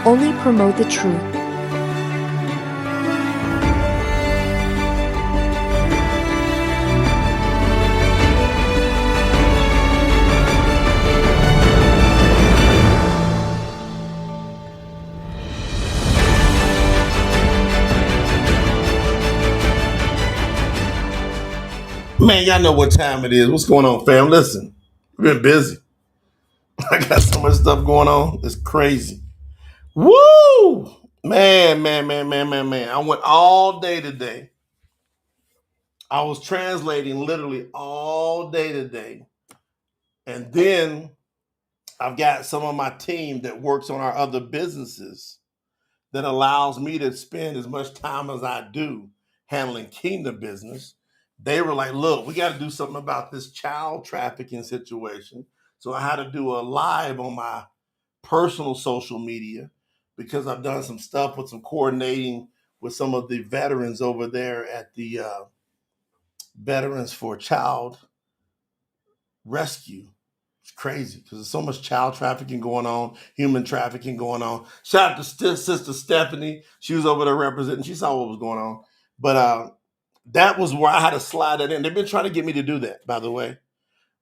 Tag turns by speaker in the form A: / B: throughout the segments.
A: only promote the truth.
B: Man, y'all know what time it is. What's going on, fam? Listen, we've been busy. I got so much stuff going on. It's crazy. Woo! Man. I went all day today. I was translating literally all day today. And then I've got some of my team that works on our other businesses that allows me to spend as much time as I do handling kingdom business. They were like, look, we got to do something about this child trafficking situation. So I had to do a live on my personal social media because I've done some stuff with some coordinating with some of the veterans over there at the Veterans for Child Rescue. It's crazy because there's so much child trafficking going on, human trafficking going on. Shout out to Sister Stephanie. She was over there representing. She saw what was going on. But that was where I had to slide that in. They've been trying to get me to do that, by the way.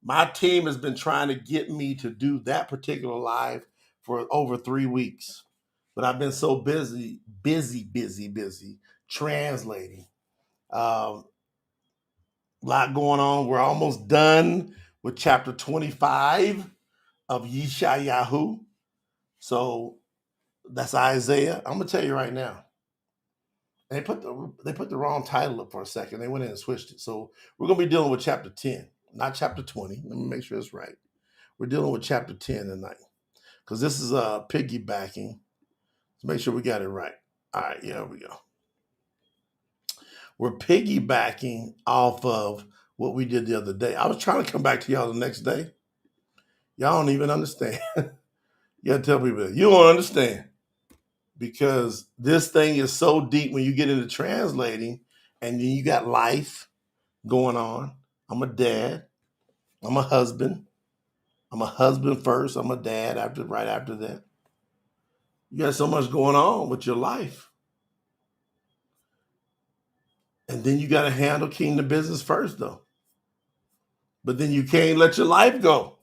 B: My team has been trying to get me to do that particular live for over 3 weeks. But I've been so busy translating. A lot going on. We're almost done with chapter 25 of Yishaiyahu. So that's Isaiah. I'm gonna tell you right now. They put the wrong title up for a second. They went in and switched it. So we're gonna be dealing with chapter 10, not chapter 20. Let me make sure it's right. We're dealing with chapter 10 tonight. Because this is piggybacking. Let's make sure we got it right. All right, yeah, here we go. We're piggybacking off of what we did the other day. I was trying to come back to y'all the next day. Y'all don't even understand. You gotta tell people that. You don't understand. Because this thing is so deep when you get into translating, and then you got life going on. I'm a dad. I'm a husband. I'm a husband first. I'm a dad right after that. You got so much going on with your life. And then you got to handle kingdom business first, though. But then you can't let your life go.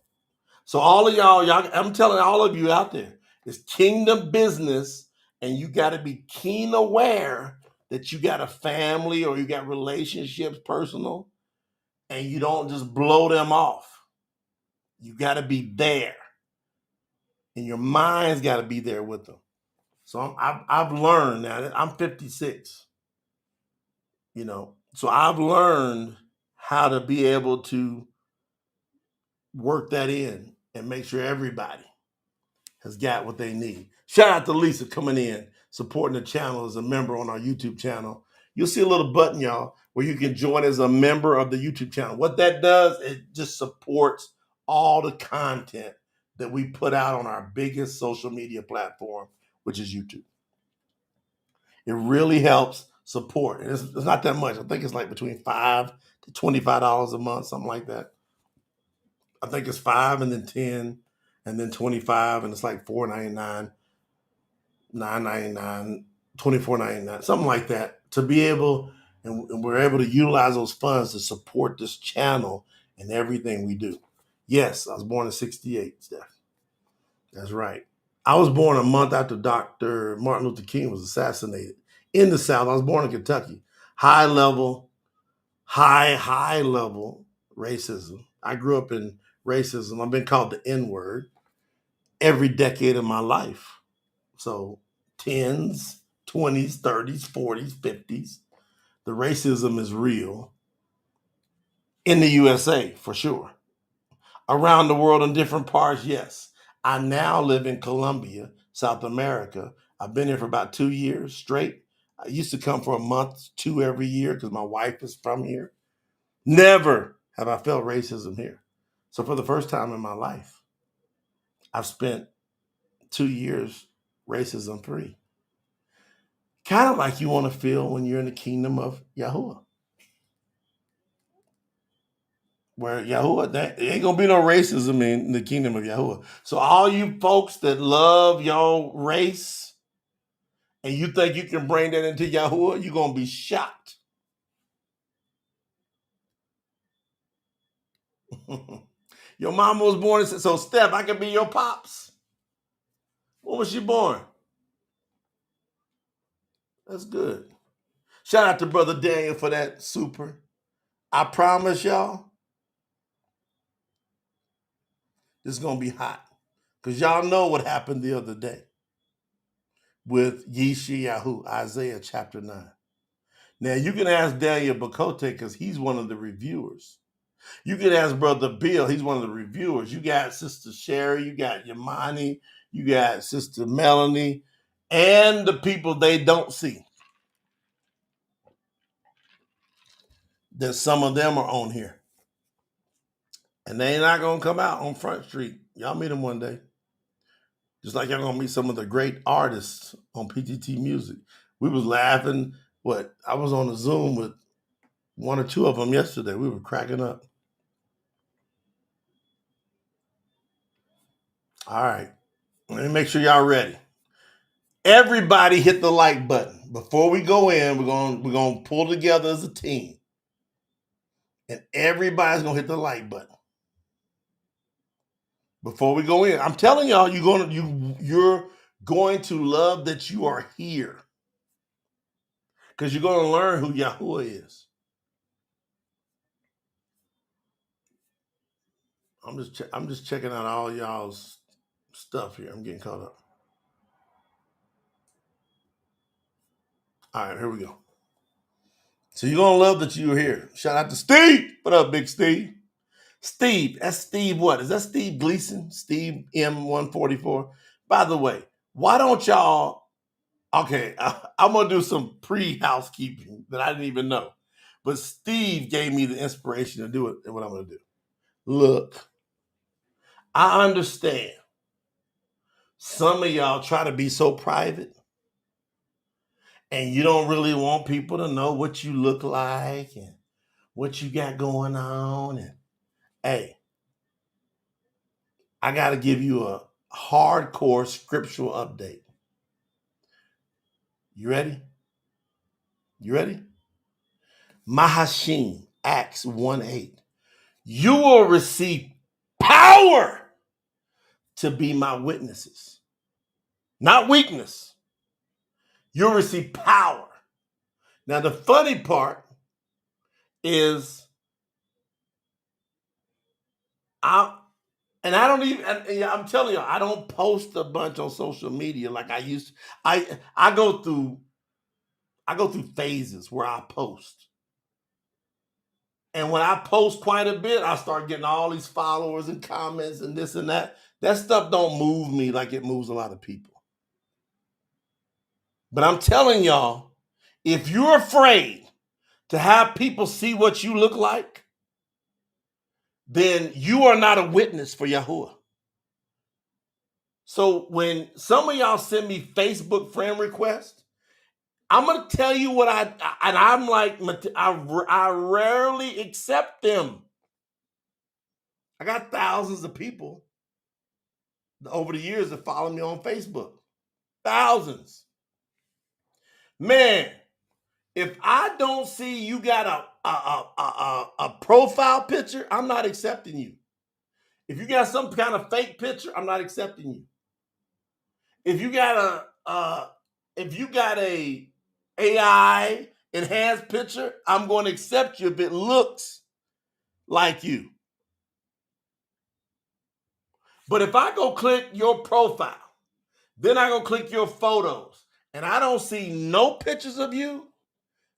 B: So all of y'all, I'm telling all of you out there, it's kingdom business, and you got to be keen aware that you got a family or you got relationships, personal, and you don't just blow them off. You got to be there, and your mind's got to be there with them. So I've learned now. I'm 56. So I've learned how to be able to work that in and make sure everybody has got what they need. Shout out to Lisa coming in, supporting the channel as a member on our YouTube channel. You'll see a little button, y'all, where you can join as a member of the YouTube channel. What that does, it just supports all the content that we put out on our biggest social media platform, which is YouTube. It really helps support. And it's not that much. I think it's like between $5 to $25 a month, something like that. I think it's 5 and then 10 and then 25, and it's like $4.99, $9.99, $24.99, something like that, to be able, and we're able to utilize those funds to support this channel and everything we do. Yes, I was born in 68, Steph. That's right. I was born a month after Dr. Martin Luther King was assassinated in the South. I was born in Kentucky. High level racism. I grew up in racism. I've been called the N-word every decade of my life. So 10s, 20s, 30s, 40s, 50s. The racism is real in the USA for sure. Around the world in different parts, yes. I now live in Colombia, South America. I've been here for about 2 years straight. I used to come for a month, 2 every year because my wife is from here. Never have I felt racism here. So for the first time in my life, I've spent 2 years racism free. Kind of like you want to feel when you're in the kingdom of Yahuwah. Where Yahuwah, there ain't gonna be no racism in the kingdom of Yahuwah. So all you folks that love your race, and you think you can bring that into Yahuwah, you're going to be shocked. Your mama was born, so Steph, I can be your pops. When was she born? That's good. Shout out to Brother Daniel for that super. I promise y'all, this is going to be hot. Because y'all know what happened the other day with Yishaiyahu, Isaiah chapter 9. Now, you can ask Daniel Bakote because he's one of the reviewers. You can ask Brother Bill, he's one of the reviewers. You got Sister Sherry, you got Yamani, you got Sister Melanie, and the people they don't see. That some of them are on here. And they ain't not going to come out on Front Street. Y'all meet them one day. Just like y'all going to meet some of the great artists on PTT Music. We was laughing. I was on a Zoom with one or two of them yesterday. We were cracking up. All right. Let me make sure y'all ready. Everybody hit the like button. Before we go in, we're gonna pull together as a team. And everybody's gonna hit the like button. Before we go in. I'm telling y'all, you're going to love that you are here. Because you're going to learn who Yahuwah is. I'm just checking out all y'all's stuff here. I'm getting caught up. All right, here we go. So you're going to love that you're here. Shout out to Steve. What up, Big Steve? Steve, that's Steve what? Is that Steve Gleason? Steve M144? By the way, why don't y'all, okay, I'm going to do some pre-housekeeping that I didn't even know. But Steve gave me the inspiration to do it and what I'm going to do. Look, I understand some of y'all try to be so private and you don't really want people to know what you look like and what you got going on. And hey, I got to give you a hardcore scriptural update. You ready? You ready? Mahashim, Acts 1:8. You will receive power to be my witnesses. Not weakness. You'll receive power. Now, the funny part is I'm telling you, I don't post a bunch on social media like I used to. I go through phases where I post. And when I post quite a bit, I start getting all these followers and comments and this and that. That stuff don't move me like it moves a lot of people. But I'm telling y'all, if you're afraid to have people see what you look like, then you are not a witness for Yahuwah. So when some of y'all send me Facebook friend requests, I'm going to tell you what I'm like, I rarely accept them. I got thousands of people over the years that follow me on Facebook. Thousands. Man, if I don't see you got a profile picture, I'm not accepting you. If you got some kind of fake picture, I'm not accepting you. If you got a AI enhanced picture, I'm going to accept you if it looks like you. But if I go click your profile, then I go click your photos, and I don't see no pictures of you,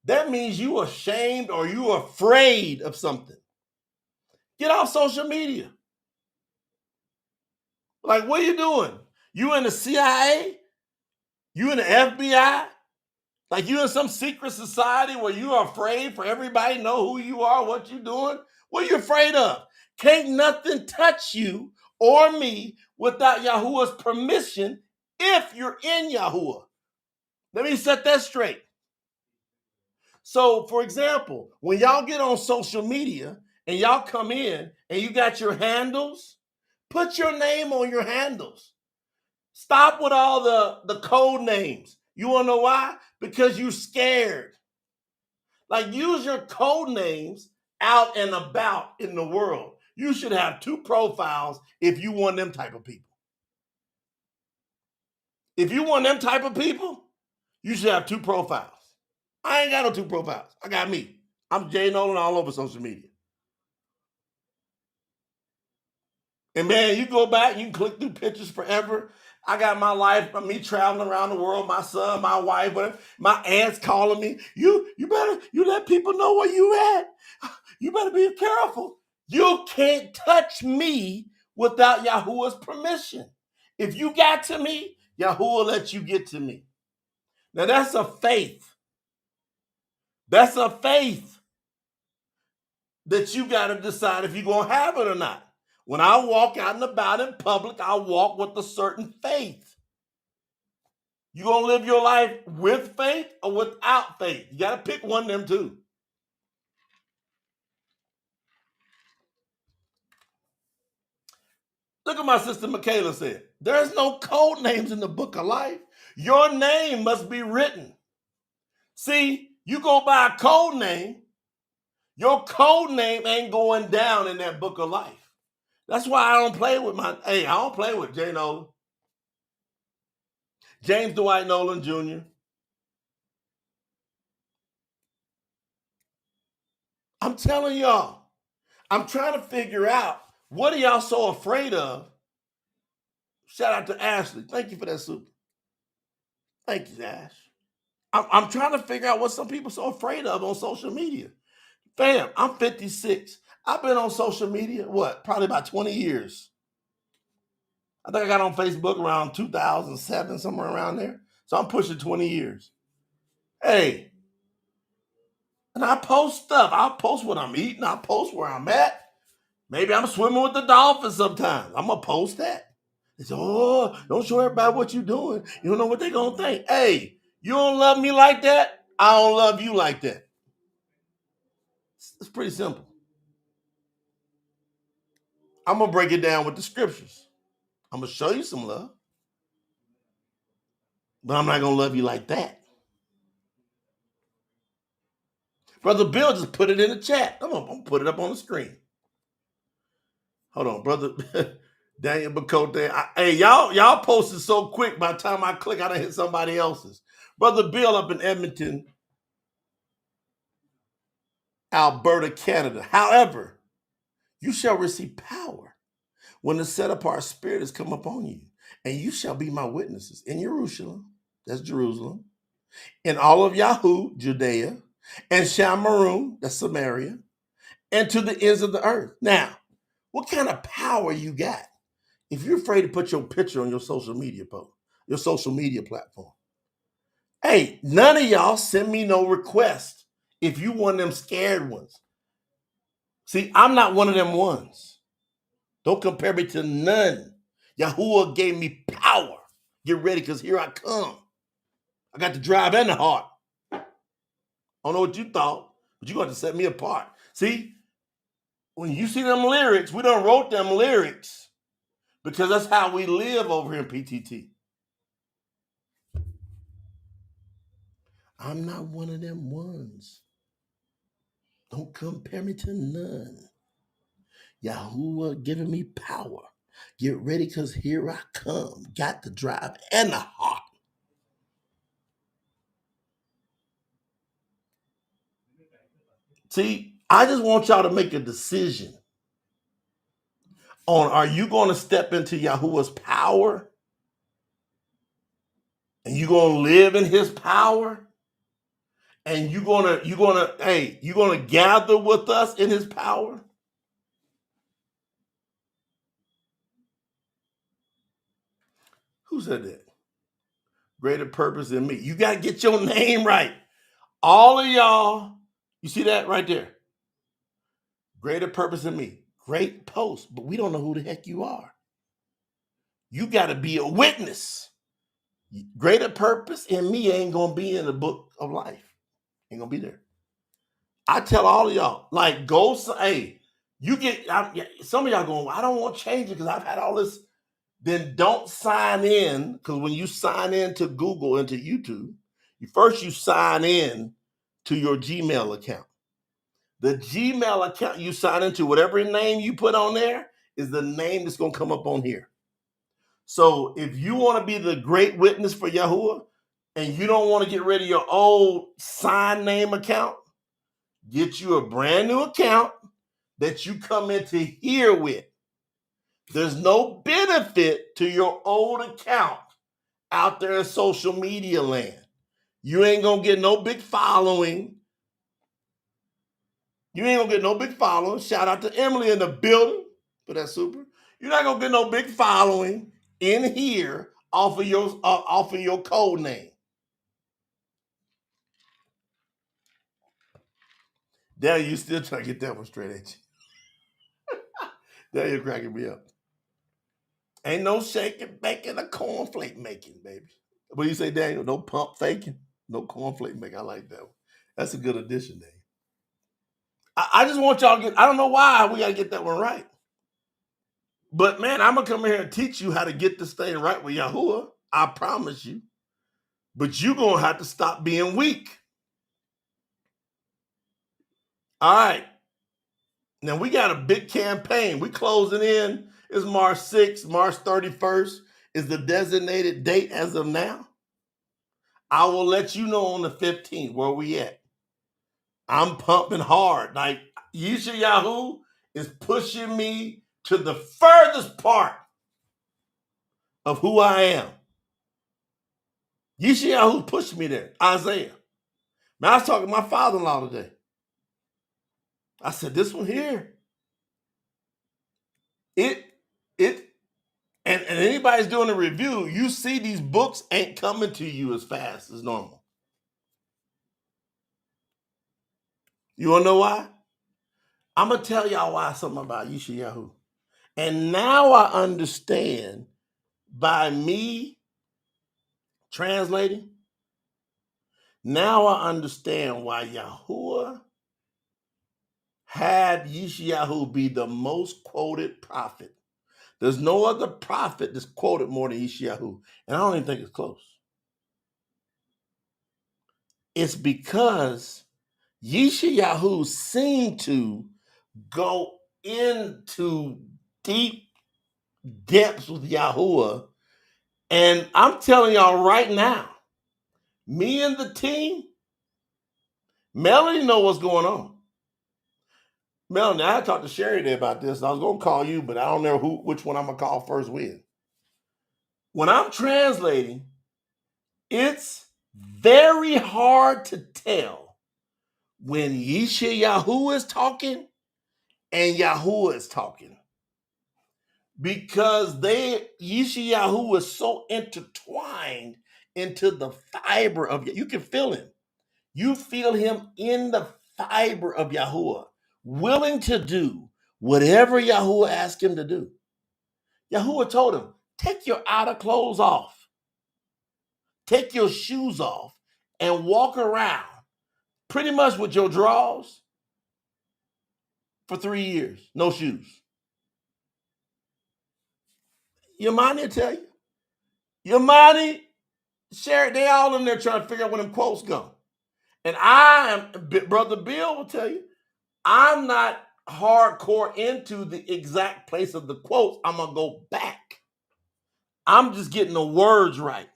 B: that means you are ashamed or you are afraid of something. Get off social media. Like, what are you doing? You in the CIA? You in the FBI? Like you in some secret society where you are afraid for everybody to know who you are, what you're doing? What are you afraid of? Can't nothing touch you or me without Yahuwah's permission if you're in Yahuwah. Let me set that straight. So, for example, when y'all get on social media and y'all come in and you got your handles, put your name on your handles. Stop with all the code names. You want to know why? Because you're scared. Like, use your code names out and about in the world. You should have 2 profiles if you want them type of people. If you want them type of people, you should have 2 profiles. I ain't got no 2 profiles. I got me. I'm Jay Noland all over social media. And man, you go back, you can click through pictures forever. I got my life, me traveling around the world, my son, my wife, whatever. My aunt's calling me. You let people know where you at. You better be careful. You can't touch me without Yahuwah's permission. If you got to me, Yahuwah will let you get to me. Now that's a faith. That's a faith that you got to decide if you're going to have it or not. When I walk out and about in public, I walk with a certain faith. You going to live your life with faith or without faith? You got to pick one of them two. Look at my sister Michaela said. There's no code names in the book of life. Your name must be written. See, you go by a code name, your code name ain't going down in that book of life. That's why I don't play with I don't play with Jay Noland, James Dwight Noland Jr. I'm telling y'all, I'm trying to figure out, what are y'all so afraid of? Shout out to Ashley. Thank you for that soup. Thank you, Ash. I'm trying to figure out what some people are so afraid of on social media. Fam, I'm 56. I've been on social media, probably about 20 years. I think I got on Facebook around 2007, somewhere around there. So I'm pushing 20 years. Hey, and I post stuff. I'll post what I'm eating. I'll post where I'm at. Maybe I'm swimming with the dolphins sometimes. I'm going to post that. They say, oh, don't show everybody what you're doing. You don't know what they're going to think. Hey, you don't love me like that? I don't love you like that. It's pretty simple. I'm going to break it down with the scriptures. I'm going to show you some love. But I'm not going to love you like that. Brother Bill just put it in the chat. I'm going to put it up on the screen. Hold on, brother. Daniel Bacote. Hey, y'all posted so quick, by the time I click, I done hit somebody else's. Brother Bill up in Edmonton, Alberta, Canada. However, you shall receive power when the set apart spirit has come upon you, and you shall be my witnesses in Jerusalem, that's Jerusalem, in all of YAHUAH, Judea, and Shamarum, that's Samaria, and to the ends of the earth. Now, what kind of power you got if you're afraid to put your picture on your social media post, your social media platform? Hey, none of y'all send me no request if you one of them scared ones. See, I'm not one of them ones. Don't compare me to none. Yahuwah gave me power. Get ready, because here I come. I got the drive and the heart. I don't know what you thought, but you're going to set me apart. See, when you see them lyrics, we done wrote them lyrics because that's how we live over here in PTT. I'm not one of them ones. Don't compare me to none. Yahuwah giving me power. Get ready, because here I come. Got the drive and the heart. See, I just want y'all to make a decision on, are you going to step into Yahuwah's power? And you're going to live in his power? And you're going to gather with us in his power? Who said that? Greater purpose in me. You got to get your name right. All of y'all, you see that right there? Greater purpose in me. Great post, but we don't know who the heck you are. You got to be a witness. Greater purpose in me ain't going to be in the book of life. Ain't going to be there. I tell all of y'all, like, go, hey, some of y'all going, I don't want to change it because I've had all this. then don't sign in, because when you sign in to Google and to YouTube, you sign in to your Gmail account. The Gmail account you sign into, whatever name you put on there, is the name that's going to come up on here. So if you want to be the great witness for Yahuwah and you don't want to get rid of your old sign name account, get you a brand new account that you come into here with. There's no benefit to your old account out there in social media land. You ain't going to get no big following. Shout out to Emily in the building for that super. You're not going to get no big following in here off of your code name. There you still trying to get that one straight at you. There you're cracking me up. Ain't no shaking, baking, or cornflake making, baby. What do you say, Daniel? No pump faking, no cornflake making. I like that one. That's a good addition, Daniel. I just want y'all to get, I don't know why we got to get that one right. But man, I'm going to come here and teach you how to get this thing right with Yahuwah. I promise you. But you're going to have to stop being weak. All right. Now we got a big campaign. We closing in. It's March 6th, March 31st is the designated date as of now. I will let you know on the 15th where we at. I'm pumping hard. Like Yishaiyahu is pushing me to the furthest part of who I am. Yishaiyahu pushed me there. Isaiah. Man, I was talking to my father-in-law today. I said, this one here, and anybody's doing a review, you see these books ain't coming to you as fast as normal. You want to know why? I'm going to tell y'all why something about Yishaiyahu. And now I understand by me translating, now I understand why Yahuwah had Yishaiyahu be the most quoted prophet. There's no other prophet that's quoted more than Yishaiyahu. And I don't even think it's close. It's because Yishaiyahu seemed to go into deep depths with Yahuwah. And I'm telling y'all right now, me and the team, Melanie know what's going on. Melanie, I talked to Sherry today about this. And I was going to call you, but I don't know which one I'm going to call first with. When I'm translating, it's very hard to tell when Yishayahu is talking and Yahuwah is talking. Because Yishayahu is so intertwined into the fiber of you can feel him. You feel him in the fiber of Yahuwah, willing to do whatever Yahuwah asked him to do. Yahuwah told him, take your outer clothes off, take your shoes off, and walk around pretty much with your drawers for 3 years, no shoes. Your money will tell you. Your money, Sherry, they all in there trying to figure out where them quotes go. And Brother Bill will tell you, I'm not hardcore into the exact place of the quotes. I'm going to go back. I'm just getting the words right.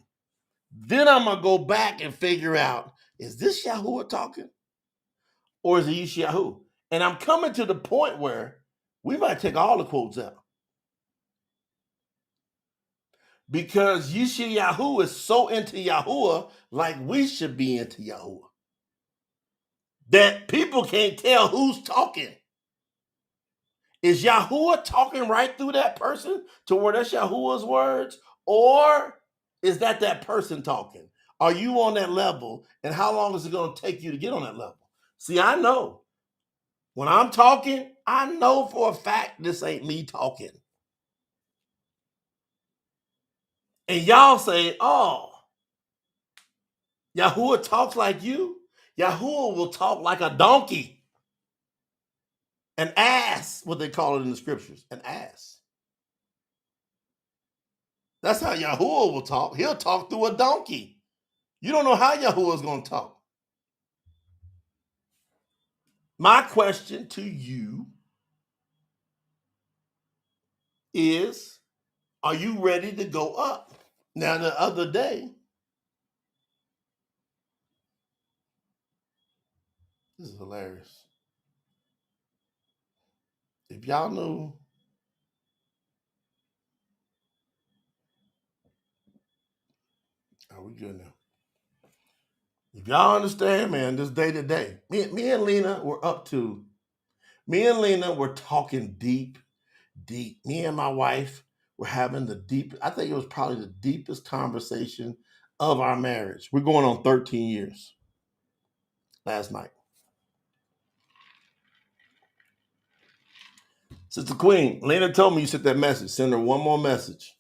B: Then I'm going to go back and figure out, is this Yahuwah talking? Or is it Yishayahu? And I'm coming to the point where we might take all the quotes out. Because Yishayahu is so into Yahuwah like we should be into Yahuwah. That people can't tell who's talking. Is Yahuwah talking right through that person to where that's Yahuwah's words? Or is that person talking? Are you on that level? And how long is it going to take you to get on that level? See, I know. When I'm talking, I know for a fact this ain't me talking. And y'all say, oh, Yahuwah talks like you? Yahuwah will talk like a donkey. An ass, what they call it in the scriptures, an ass. That's how Yahuwah will talk. He'll talk through a donkey. You don't know how Yahuwah is going to talk. My question to you is, are you ready to go up? Now, the other day, this is hilarious. If y'all knew, are we good now? If y'all understand, man, this day to day, me and Lena were talking deep. Me and my wife were having I think it was probably the deepest conversation of our marriage. We're going on 13 years last night. Sister Queen, Lena told me you sent that message. Send her one more message.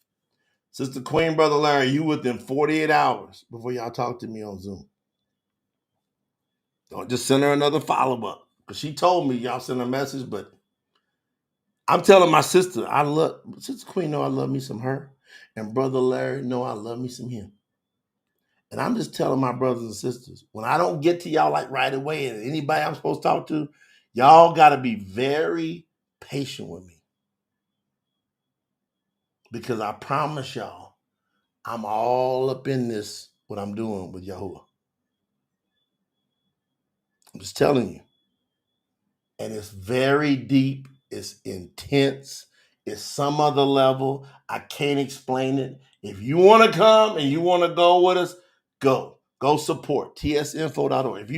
B: Sister Queen, Brother Larry, you within 48 hours before y'all talk to me on Zoom. Don't just send her another follow-up. Because she told me y'all sent a message, but I'm telling my sister, Sister Queen know I love me some her. And Brother Larry know I love me some him. And I'm just telling my brothers and sisters, when I don't get to y'all like right away and anybody I'm supposed to talk to, y'all got to be very patient with me. Because I promise y'all, I'm all up in this, what I'm doing with Yahuwah. I'm just telling you. And it's very deep. It's intense. It's some other level. I can't explain it. If you want to come and you want to go with us, go. Go support. tsinfo.org.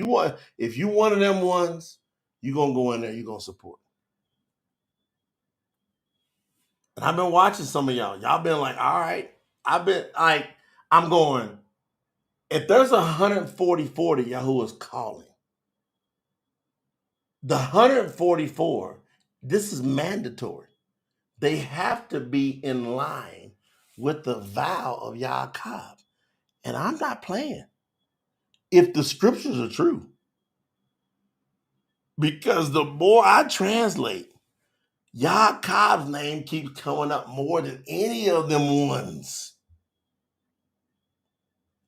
B: If you one of them ones, you're going to go in there, you're going to support. And I've been watching some of y'all. Y'all been like, all right. I'm going, if there's 144 that Yahuwah is calling, the 144, this is mandatory. They have to be in line with the vow of Yaakov. And I'm not playing. If the scriptures are true, because the more I translate, Yaakov's name keeps coming up more than any of them ones.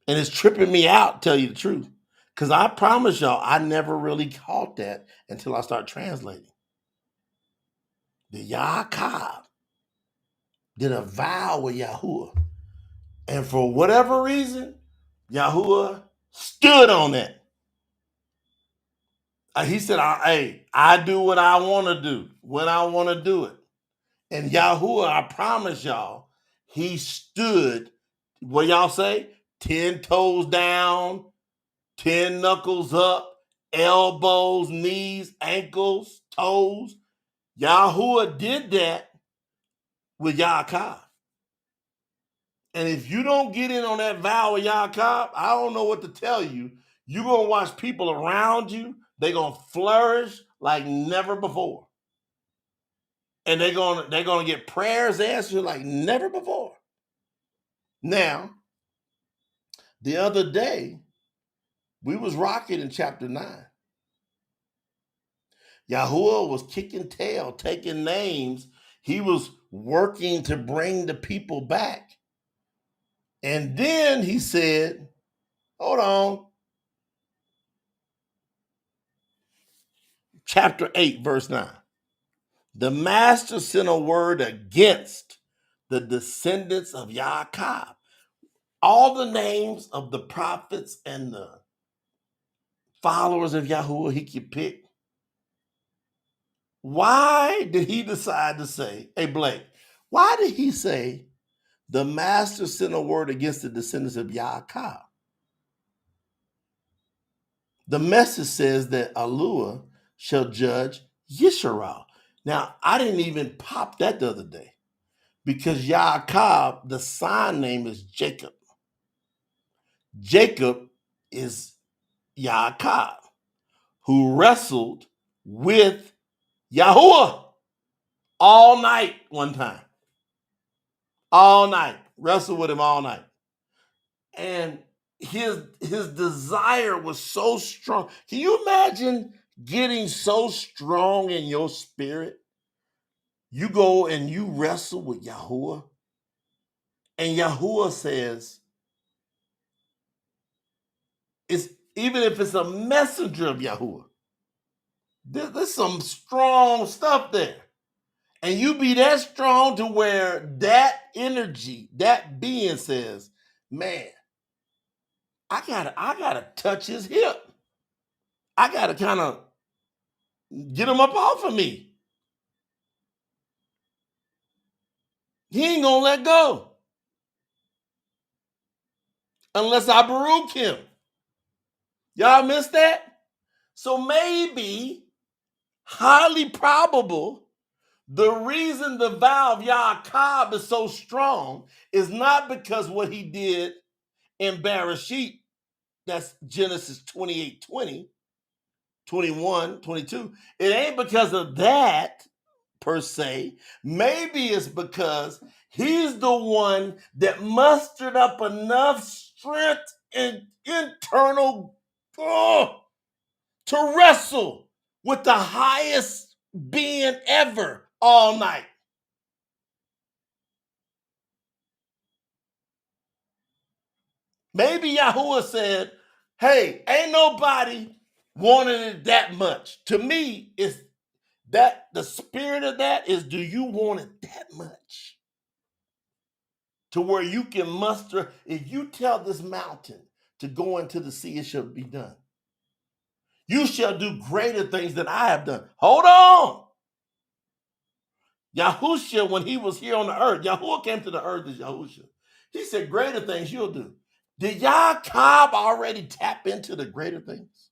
B: And it's tripping me out, tell you the truth. Because I promise y'all, I never really caught that until I start translating. The Yaakov did a vow with Yahuwah. And for whatever reason, Yahuwah stood on that. He said, hey, I do what I want to do, when I want to do it. And Yahuwah, I promise y'all, he stood, what y'all say? 10 toes down, 10 knuckles up, elbows, knees, ankles, toes. Yahuwah did that with Yaakov. And if you don't get in on that vow of Yaakov, I don't know what to tell you. You're going to watch people around you, they're going to flourish like never before. And they're going to get prayers answered like never before. Now, the other day, we was rocking in chapter 9. Yahuwah was kicking tail, taking names. He was working to bring the people back. And then he said, hold on. Chapter 8, verse 9. The master sent a word against the descendants of Yaakov. All the names of the prophets and the followers of Yahuwah he could pick. Why did he decide to say, hey, Blake, why did he say the master sent a word against the descendants of Yaakov? The message says that Yahuwah shall judge Yisharal. Now, I didn't even pop that the other day because Yaakov, the sign name is Jacob. Jacob is Yaakov, who wrestled with Yahuwah all night one time. All night. Wrestled with him all night. And his desire was so strong. Can you imagine getting so strong in your spirit? You go and you wrestle with Yahuwah And Yahuwah says, it's even if it's a messenger of Yahuwah, there's some strong stuff there. And you be that strong to where that energy, that being says, man, I gotta touch his hip. I gotta kind of get him up off of me. He ain't gonna let go unless I baruch him. Y'all missed that? So maybe, highly probable, the reason the vow of Yaakov is so strong is not because what he did in Bereshit, that's Genesis 28, 20, 21, 22. It ain't because of that per se. Maybe it's because he's the one that mustered up enough strength and internal to wrestle with the highest being ever all night. Maybe Yahuwah said, hey, ain't nobody wanted it that much. To me, it's that the spirit of that is, do you want it that much? To where you can muster, if you tell this mountain to go into the sea, it shall be done. You shall do greater things than I have done. Hold on. Yahushua, when he was here on the earth, Yahuwah came to the earth as Yahushua. He said, greater things you'll do. Did Yaakov already tap into the greater things?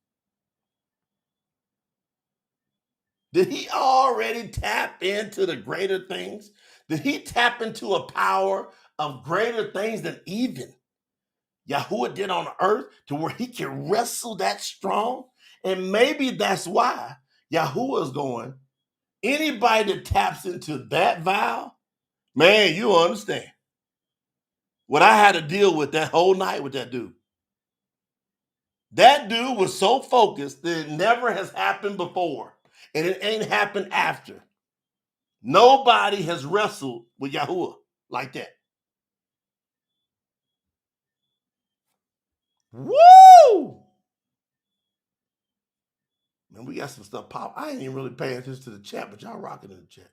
B: Did he already tap into the greater things? Did he tap into a power of greater things than even Yahuwah did on the earth, to where he can wrestle that strong? And maybe that's why Yahuwah is going, anybody that taps into that vow, man, you understand what I had to deal with that whole night with that dude. That dude was so focused that it never has happened before, and it ain't happened after. Nobody has wrestled with Yahuwah like that. Woo! Man, we got some stuff pop. I ain't even really paying attention to the chat, but y'all rocking in the chat.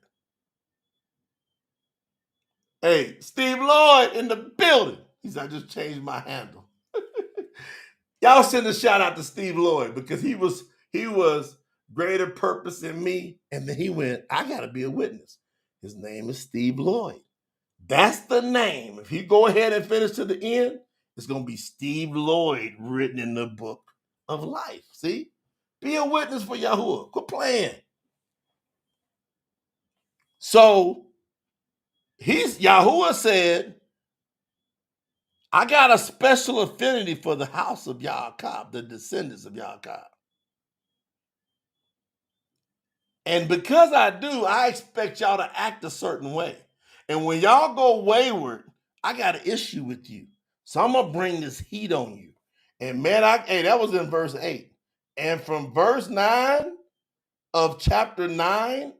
B: Hey, Steve Lloyd in the building. He said, I just changed my handle. Y'all send a shout out to Steve Lloyd, because he was greater purpose in me. And then he went, I gotta be a witness. His name is Steve Lloyd. That's the name. If you go ahead and finish to the end, it's gonna be Steve Lloyd written in the book of life. See? Be a witness for Yahuwah. Quit playing. So Yahuwah said, I got a special affinity for the house of Yaakov, the descendants of Yaakov. And because I do, I expect y'all to act a certain way. And when y'all go wayward, I got an issue with you. So I'm going to bring this heat on you. And man, hey, that was in verse 8. And from verse 9 of chapter 9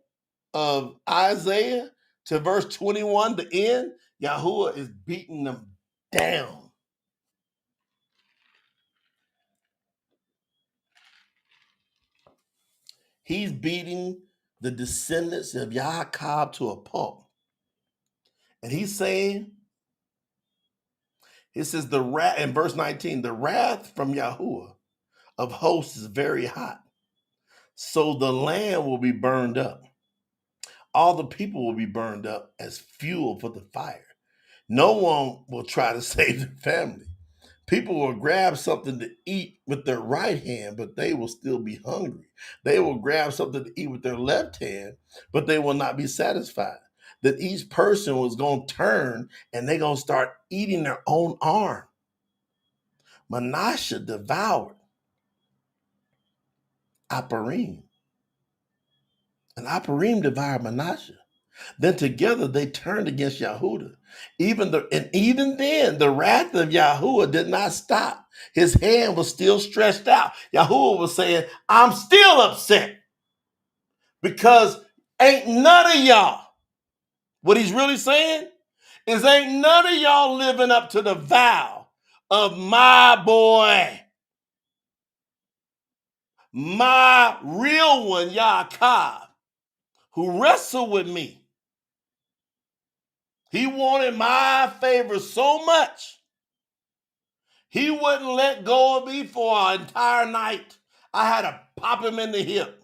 B: of Isaiah to verse 21, the end, Yahuwah is beating them down. He's beating the descendants of Yaakov to a pulp. And he's saying, it says, the wrath, in verse 19, the wrath from Yahuwah of hosts is very hot. So the land will be burned up. All the people will be burned up as fuel for the fire. No one will try to save their family. People will grab something to eat with their right hand, but they will still be hungry. They will grab something to eat with their left hand, but they will not be satisfied. That each person was going to turn and they're going to start eating their own arm. Manasseh devoured Aparim, and Aparim devoured Manasseh. Then together they turned against Yahudah. Even then, the wrath of Yahuwah did not stop. His hand was still stretched out. Yahuwah was saying, I'm still upset because ain't none of y'all. What he's really saying is ain't none of y'all living up to the vow of my boy, my real one, YAHUAH, who wrestled with me. He wanted my favor so much, he wouldn't let go of me for an entire night. I had to pop him in the hip.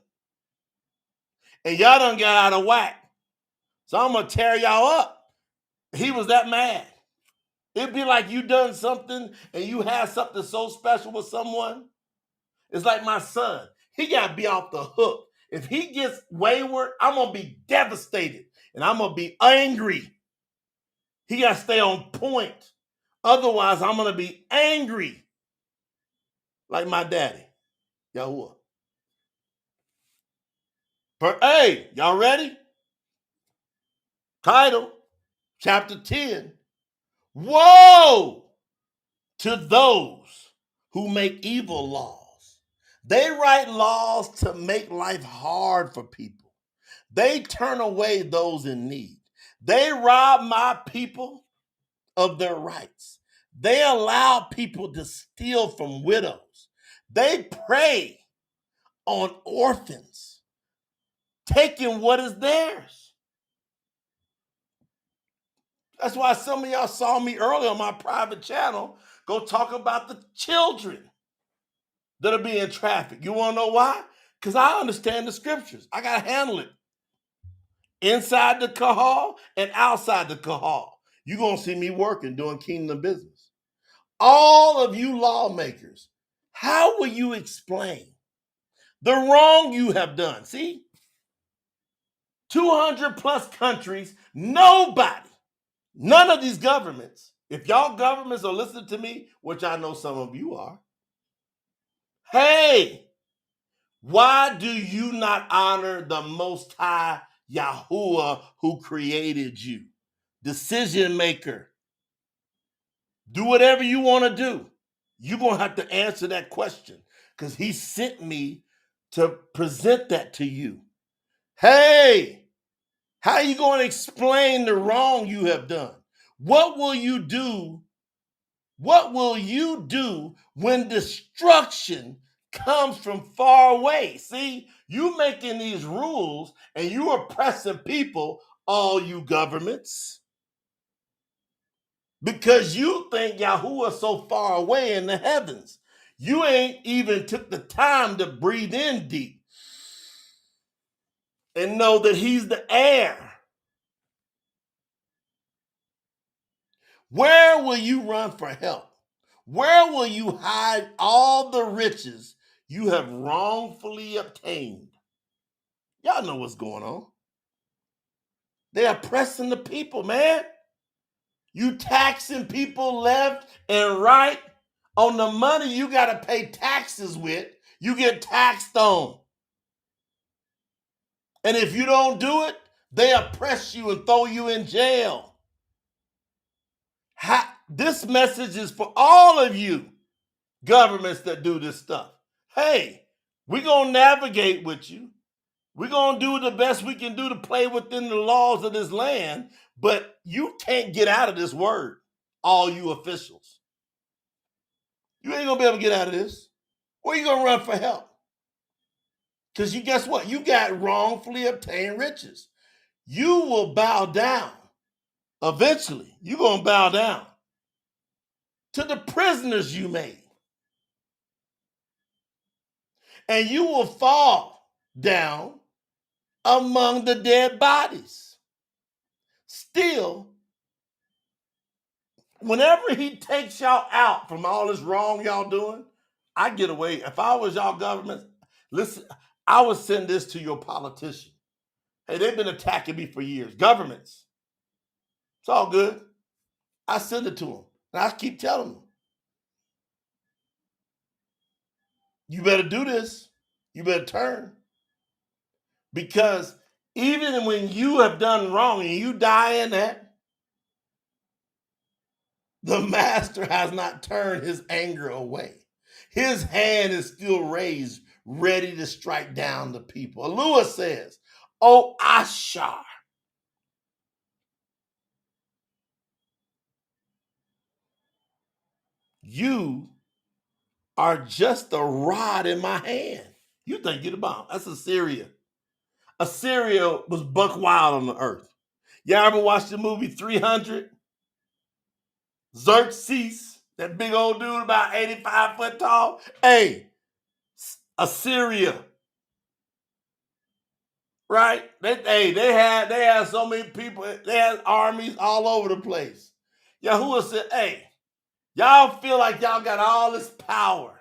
B: And y'all done got out of whack. So I'm going to tear y'all up. He was that mad. It'd be like you done something and you had something so special with someone. It's like my son. He got to be off the hook. If he gets wayward, I'm going to be devastated and I'm going to be angry. He got to stay on point. Otherwise, I'm going to be angry like my daddy, YAHUAH. Hey, y'all ready? Title, chapter 10. Woe to those who make evil laws. They write laws to make life hard for people. They turn away those in need. They rob my people of their rights. They allow people to steal from widows. They prey on orphans, taking what is theirs. That's why some of y'all saw me earlier on my private channel go talk about the children that are being trafficked. You want to know why? Because I understand the scriptures. I got to handle it. Inside the kahal and outside the kahal. You're going to see me working, doing kingdom business. All of you lawmakers, how will you explain the wrong you have done? See, 200 plus countries, nobody, none of these governments, if y'all governments are listening to me, which I know some of you are, hey, why do you not honor the Most High YAHUAH who created you? Decision maker. Do whatever you want to do. You're going to have to answer that question because he sent me to present that to you. Hey, how are you going to explain the wrong you have done? What will you do? What will you do when destruction comes from far away? See, you making these rules and you oppressing people, all you governments, because you think YAHUAH is so far away in the heavens. You ain't even took the time to breathe in deep and know that he's the air. Where will you run for help? Where will you hide all the riches you have wrongfully obtained? Y'all know what's going on. They're oppressing the people, man. You taxing people left and right on the money you got to pay taxes with. You get taxed on. And if you don't do it, they oppress you and throw you in jail. This message is for all of you governments that do this stuff. Hey, we're going to navigate with you. We're going to do the best we can do to play within the laws of this land, but you can't get out of this word, all you officials. You ain't going to be able to get out of this. Where you going to run for help? Because you guess what? You got wrongfully obtained riches. You will bow down. Eventually, you're going to bow down to the prisoners you made. And you will fall down among the dead bodies. Still, whenever he takes y'all out from all this wrong y'all doing, I get away. If I was y'all government, listen, I would send this to your politician. Hey, they've been attacking me for years. Governments. It's all good. I send it to them. And I keep telling them, you better do this. You better turn. Because even when you have done wrong and you die in that, the master has not turned his anger away. His hand is still raised, ready to strike down the people. YAHUAH says, "O Ashur, You are just a rod in my hand. You think you're the bomb. That's Assyria. Assyria was buck wild on the earth. Y'all ever watch the movie 300? Xerxes, that big old dude about 85 foot tall. Hey, Assyria, right? They had so many people. They had armies all over the place. Yahuwah said, hey, y'all feel like y'all got all this power,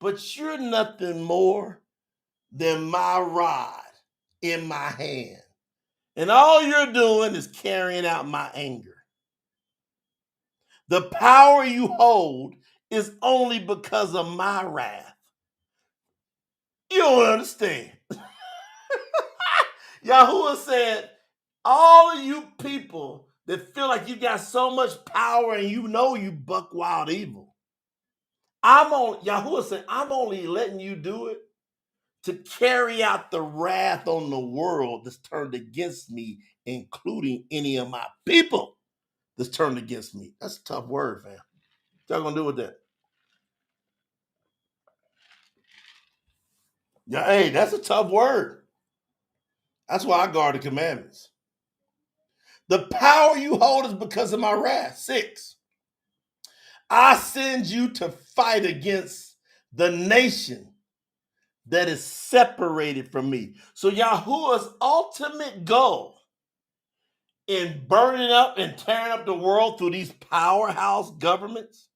B: but you're nothing more than my rod in my hand. And all you're doing is carrying out my anger. The power you hold is only because of my wrath. You don't understand. Yahuwah said, all of you people that feel like you got so much power and you know you buck wild evil. Yahuwah said, I'm only letting you do it to carry out the wrath on the world that's turned against me, including any of my people that's turned against me. That's a tough word, fam. What y'all gonna do with that? Yeah, hey, that's a tough word. That's why I guard the commandments. The power you hold is because of my wrath. 6. I send you to fight against the nation that is separated from me. So Yahuwah's ultimate goal in burning up and tearing up the world through these powerhouse governments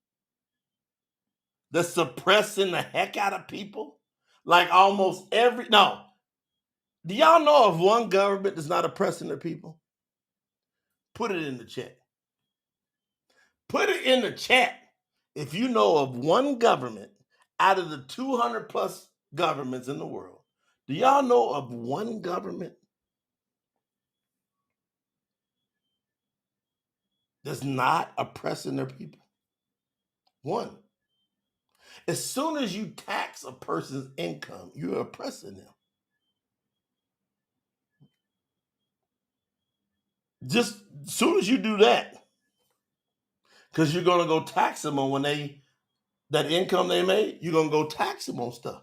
B: that's suppressing the heck out of people, like almost every, no. Do y'all know of one government that's not oppressing their people? Put it in the chat. Put it in the chat if you know of one government out of the 200 plus governments in the world. Do y'all know of one government that's not oppressing their people? One. As soon as you tax a person's income, you're oppressing them. Just as soon as you do that, because you're going to go tax them on that income they made, you're going to go tax them on stuff.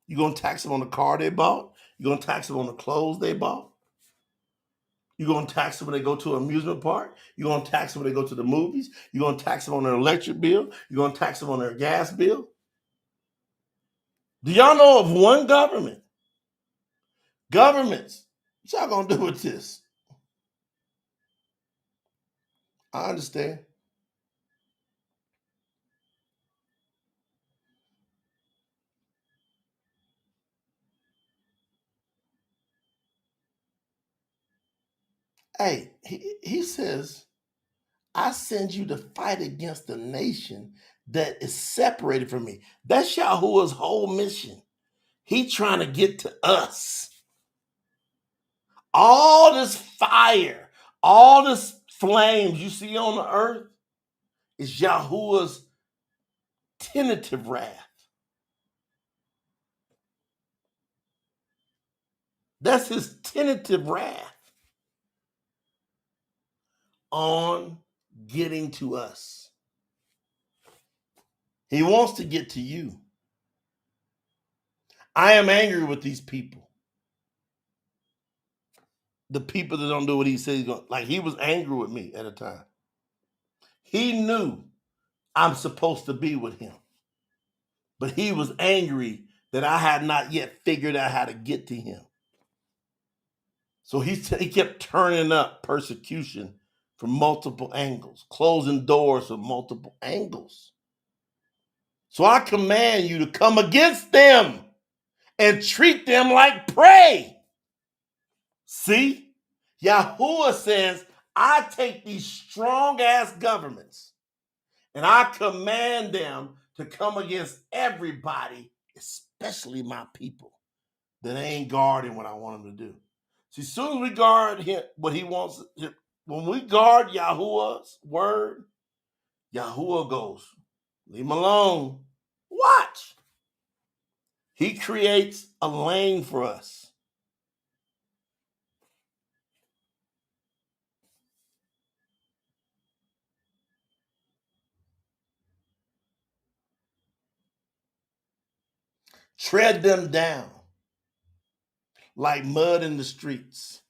B: You're going to tax them on the car they bought. You're going to tax them on the clothes they bought. You're going to tax them when they go to an amusement park. You're going to tax them when they go to the movies. You're going to tax them on their electric bill. You're going to tax them on their gas bill. Do y'all know of one government? Governments. What y'all going to do with this? I understand. Hey, he says, I send you to fight against a nation that is separated from me. That's Yahuwah's whole mission. He trying to get to us. All this fire, all this flames you see on the earth is Yahuwah's tentative wrath. That's his tentative wrath on getting to us. He wants to get to you. I am angry with these people. The people that don't do what he says he's going. Like, he was angry with me at a time. He knew I'm supposed to be with him. But he was angry that I had not yet figured out how to get to him. So he kept turning up persecution from multiple angles, closing doors from multiple angles. So I command you to come against them and treat them like prey. See? Yahuwah says, I take these strong ass governments and I command them to come against everybody, especially my people that ain't guarding what I want them to do. See, as soon as we guard him, what he wants, when we guard Yahuwah's word, Yahuwah goes, leave him alone. Watch. He creates a lane for us. tread them down like mud in the streets.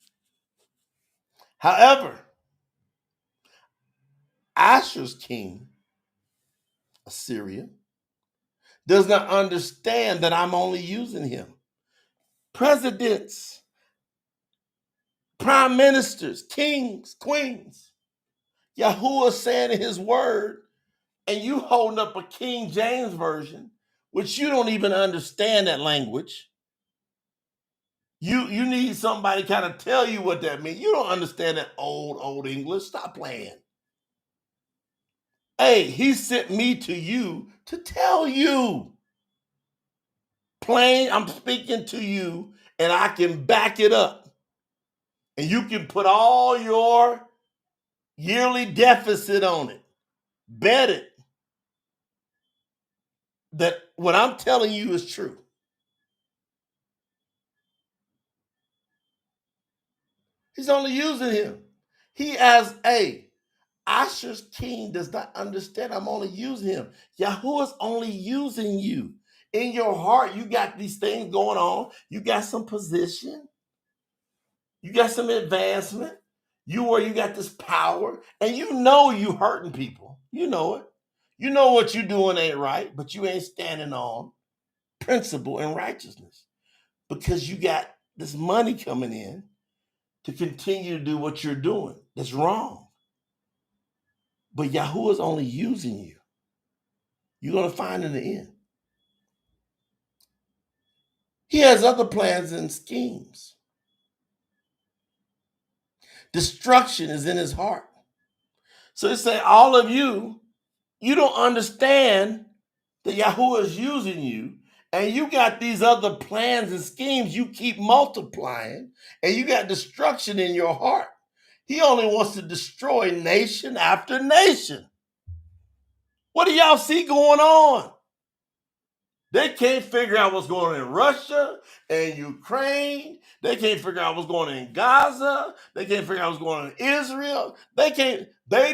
B: However, Ashur's king, Assyria, does not understand that I'm only using him. Presidents, prime ministers, kings, queens, Yahuwah saying in his word, and you holding up a King James version, which you don't even understand that language. You need somebody kind of tell you what that means. You don't understand that old English. Stop playing. Hey, he sent me to you to tell you. Plain, I'm speaking to you, and I can back it up. And you can put all your yearly deficit on it. Bet it that what I'm telling you is true. He's only using him. He as a Ashur's king does not understand I'm only using him. Yahuwah's only using you. In your heart, you got these things going on. You got some position. You got some advancement. You got this power. And you know you hurting people. You know it. You know what you're doing ain't right, but you ain't standing on principle and righteousness because you got this money coming in to continue to do what you're doing. That's wrong. But Yahuwah is only using you. You're going to find in the end. He has other plans and schemes. Destruction is in his heart. So he say, all of you, you don't understand that Yahuwah is using you, and you got these other plans and schemes you keep multiplying, and you got destruction in your heart. He only wants to destroy nation after nation. What do y'all see going on? They can't figure out what's going on in Russia and Ukraine. They can't figure out what's going on in Gaza. They can't figure out what's going on in Israel. They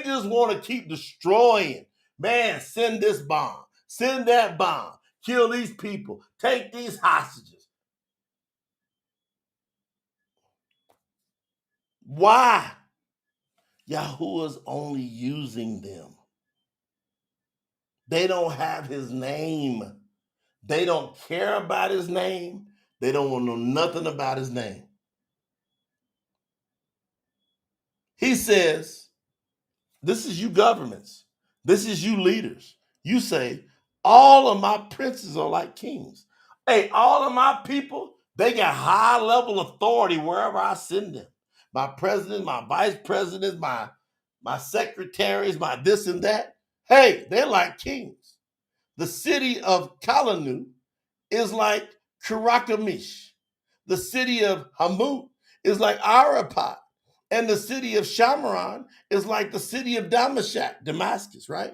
B: just want to keep destroying. Man, send this bomb. Send that bomb. Kill these people. Take these hostages. Why? Yahuwah's only using them. They don't have his name. They don't care about his name. They don't want to know nothing about his name. He says, this is you governments. This is you leaders. You say, all of my princes are like kings. Hey, all of my people, they got high level authority wherever I send them. My president, my vice presidents, my secretaries, my this and that. Hey, they're like kings. The city of Kalanu is like Karakamish. The city of Hamut is like Arapat. And the city of Shamaron is like the city of Damascus, right?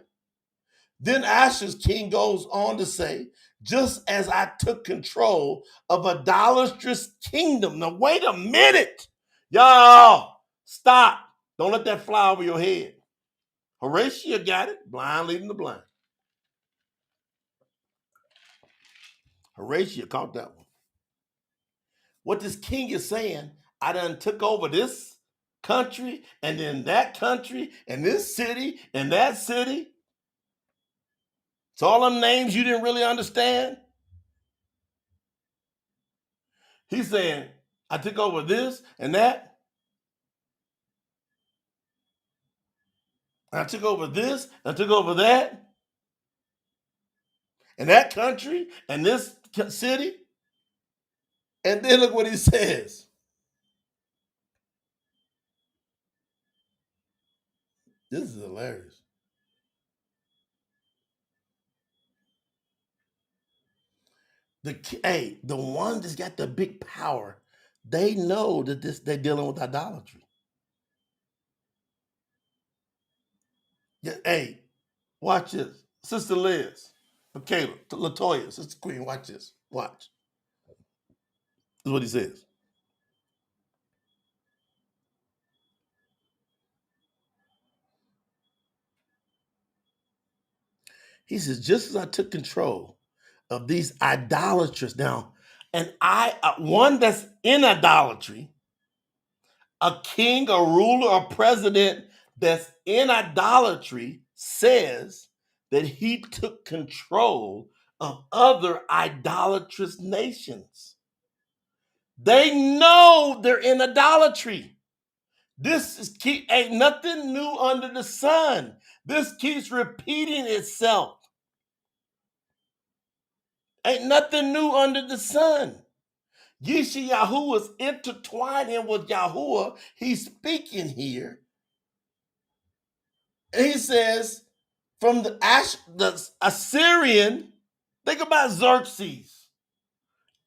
B: Then Ashur's king goes on to say, just as I took control of a idolatrous kingdom. Now, wait a minute. Y'all, stop. Don't let that fly over your head. Horatio got it. Blind leading the blind. Horatio caught that one. What this king is saying, I done took over this country and then that country and this city and that city. It's all them names you didn't really understand. He's saying, I took over this and that. And I took over this and I took over that. And that country and this city. And then look what he says. This is hilarious. The one that's got the big power, they know that they're dealing with idolatry. Yeah, hey, watch this. Sister Liz, Michaela, Latoya, Sister Queen, watch this. Watch. This is what he says. He says, just as I took control of these idolaters. Now, one that's in idolatry, a king, a ruler, a president that's in idolatry says that he took control of other idolatrous nations. They know they're in idolatry. Ain't nothing new under the sun. This keeps repeating itself. Ain't nothing new under the sun. Yishaiyahu is intertwining with YAHUAH. He's speaking here. And he says, from the Assyrian, think about Xerxes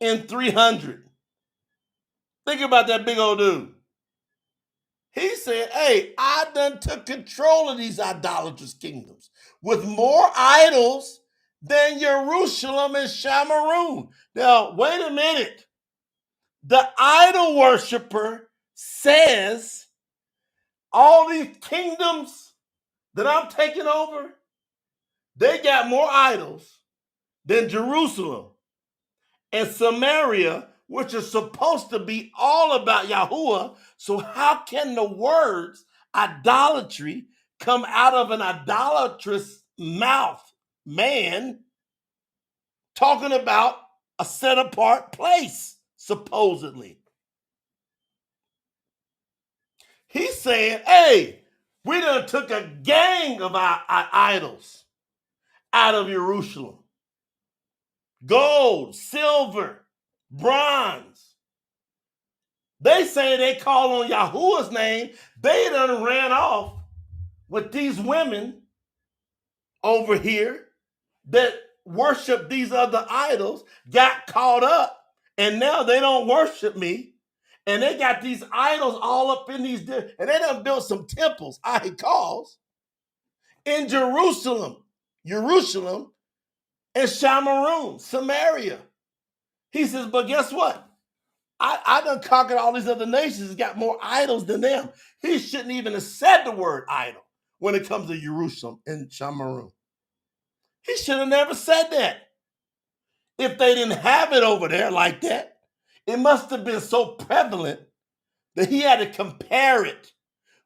B: in 300. Think about that big old dude. He said, hey, I done took control of these idolatrous kingdoms with more idols than Jerusalem and Shamaroon. Now, wait a minute. The idol worshiper says all these kingdoms that I'm taking over, they got more idols than Jerusalem and Samaria, which is supposed to be all about YAHUAH. So how can the words idolatry come out of an idolatrous mouth, man, talking about a set apart place, supposedly? He's saying, hey, we done took a gang of our idols out of Jerusalem. Gold, silver, bronze. They say they call on YAHUAH's name. They done ran off with these women over here that worship these other idols, got caught up, and now they don't worship me. And they got these idols all up in these, and they done built some temples, he calls, in Jerusalem, and Shamaroon, Samaria. He says, but guess what? I done conquered all these other nations, got more idols than them. He shouldn't even have said the word idol when it comes to Jerusalem and Shamaroon. He should have never said that. If they didn't have it over there like that, it must have been so prevalent that he had to compare it.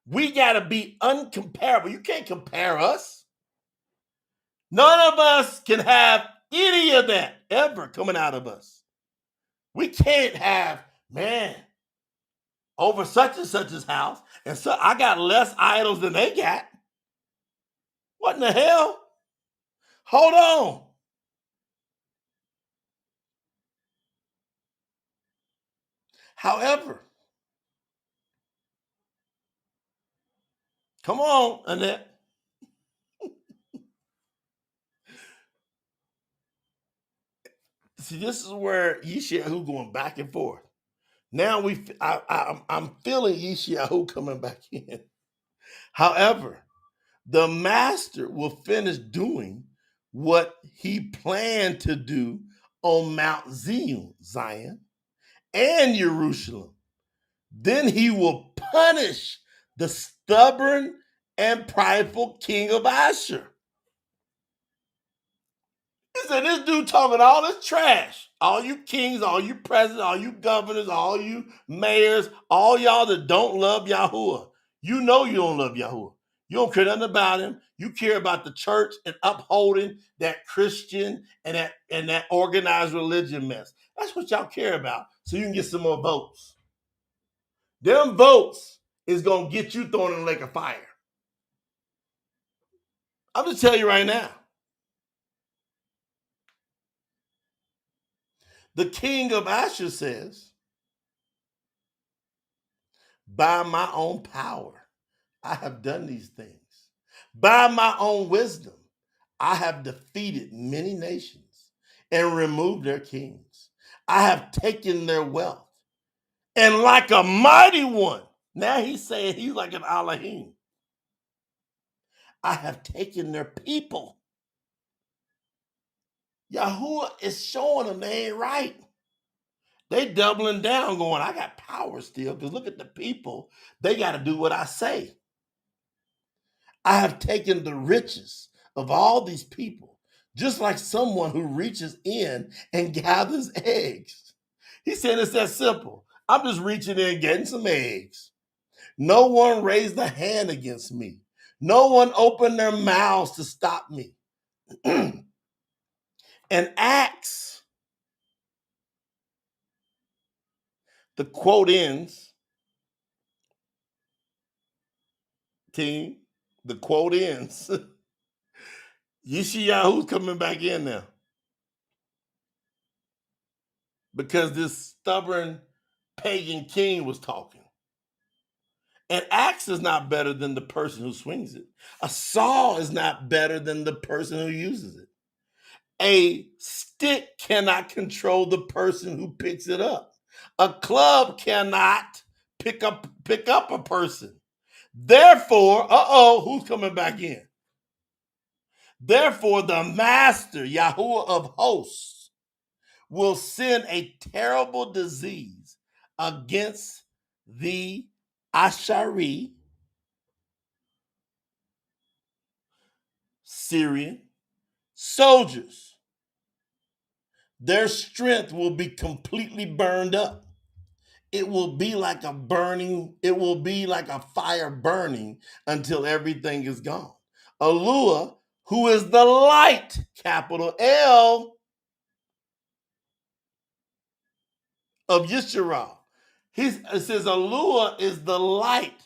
B: We got to be uncomparable. You can't compare us. None of us can have any of that ever coming out of us. We can't have, man, over such and such's house, and so I got less idols than they got. What in the hell? Hold on. However, come on, Annette. See, this is where Yishayahu going back and forth. Now I'm feeling Yishayahu coming back in. However, the master will finish doing what he planned to do on Mount Zion and Jerusalem. Then he will punish the stubborn and prideful king of Ashur. He said, this dude talking all this trash. All you kings, all you presidents, all you governors, all you mayors, all y'all that don't love YAHUAH. You know you don't love YAHUAH. You don't care nothing about him. You care about the church and upholding that Christian and that organized religion mess. That's what y'all care about, so you can get some more votes. Them votes is going to get you thrown in the lake of fire. I'm just telling you right now. The king of Ashur says, by my own power, I have done these things. By my own wisdom, I have defeated many nations and removed their kings. I have taken their wealth. And like a mighty one, now he's saying he's like an Elohim. I have taken their people. YAHUAH is showing them they ain't right. They doubling down going, I got power still, because look at the people. They got to do what I say. I have taken the riches of all these people, just like someone who reaches in and gathers eggs. He said it's that simple. I'm just reaching in, getting some eggs. No one raised a hand against me. No one opened their mouths to stop me. And Acts, the quote ends, team, the quote ends. Yishayahu's coming back in now. Because this stubborn pagan king was talking. An axe is not better than the person who swings it. A saw is not better than the person who uses it. A stick cannot control the person who picks it up. A club cannot pick up a person. Therefore, who's coming back in? Therefore, the master, YAHUAH of hosts, will send a terrible disease against the Ashuri, Syrian soldiers. Their strength will be completely burned up. It will be like a fire burning until everything is gone. YAHUAH, who is the light, capital L, of Yisharal. It says YAHUAH is the light.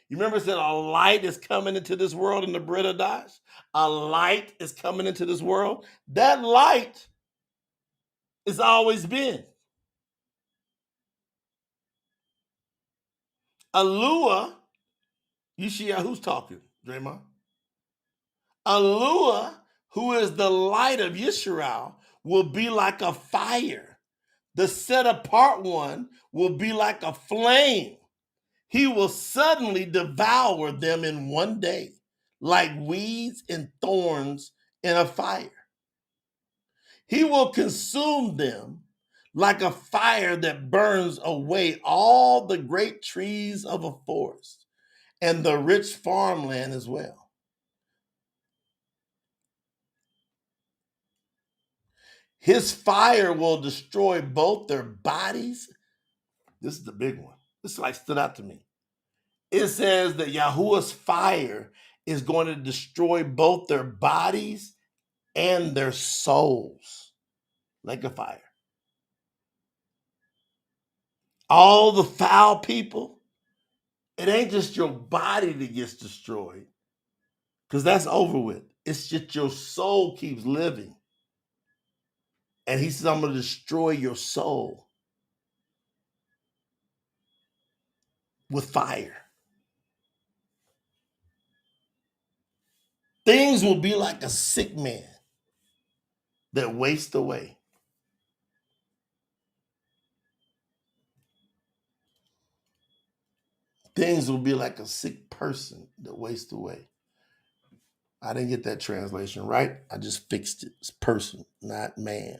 B: You remember it said a light is coming into this world in the bread of Dash? A light is coming into this world. That light has always been. YAHUAH, Yishaiyahu's talking, Draymond. YAHUAH, who is the light of Yisharal, will be like a fire. The set apart one will be like a flame. He will suddenly devour them in one day, like weeds and thorns in a fire. He will consume them like a fire that burns away all the great trees of a forest and the rich farmland as well. His fire will destroy both their bodies. This is the big one. This stood out to me. It says that YAHUAH's fire is going to destroy both their bodies and their souls like a fire. All the foul people, it ain't just your body that gets destroyed, because that's over with. It's just your soul keeps living. And he says, I'm going to destroy your soul with fire. Things will be like a sick man that wastes away. Things will be like a sick person that wastes away. I didn't get that translation right. I just fixed it. It's person, not man.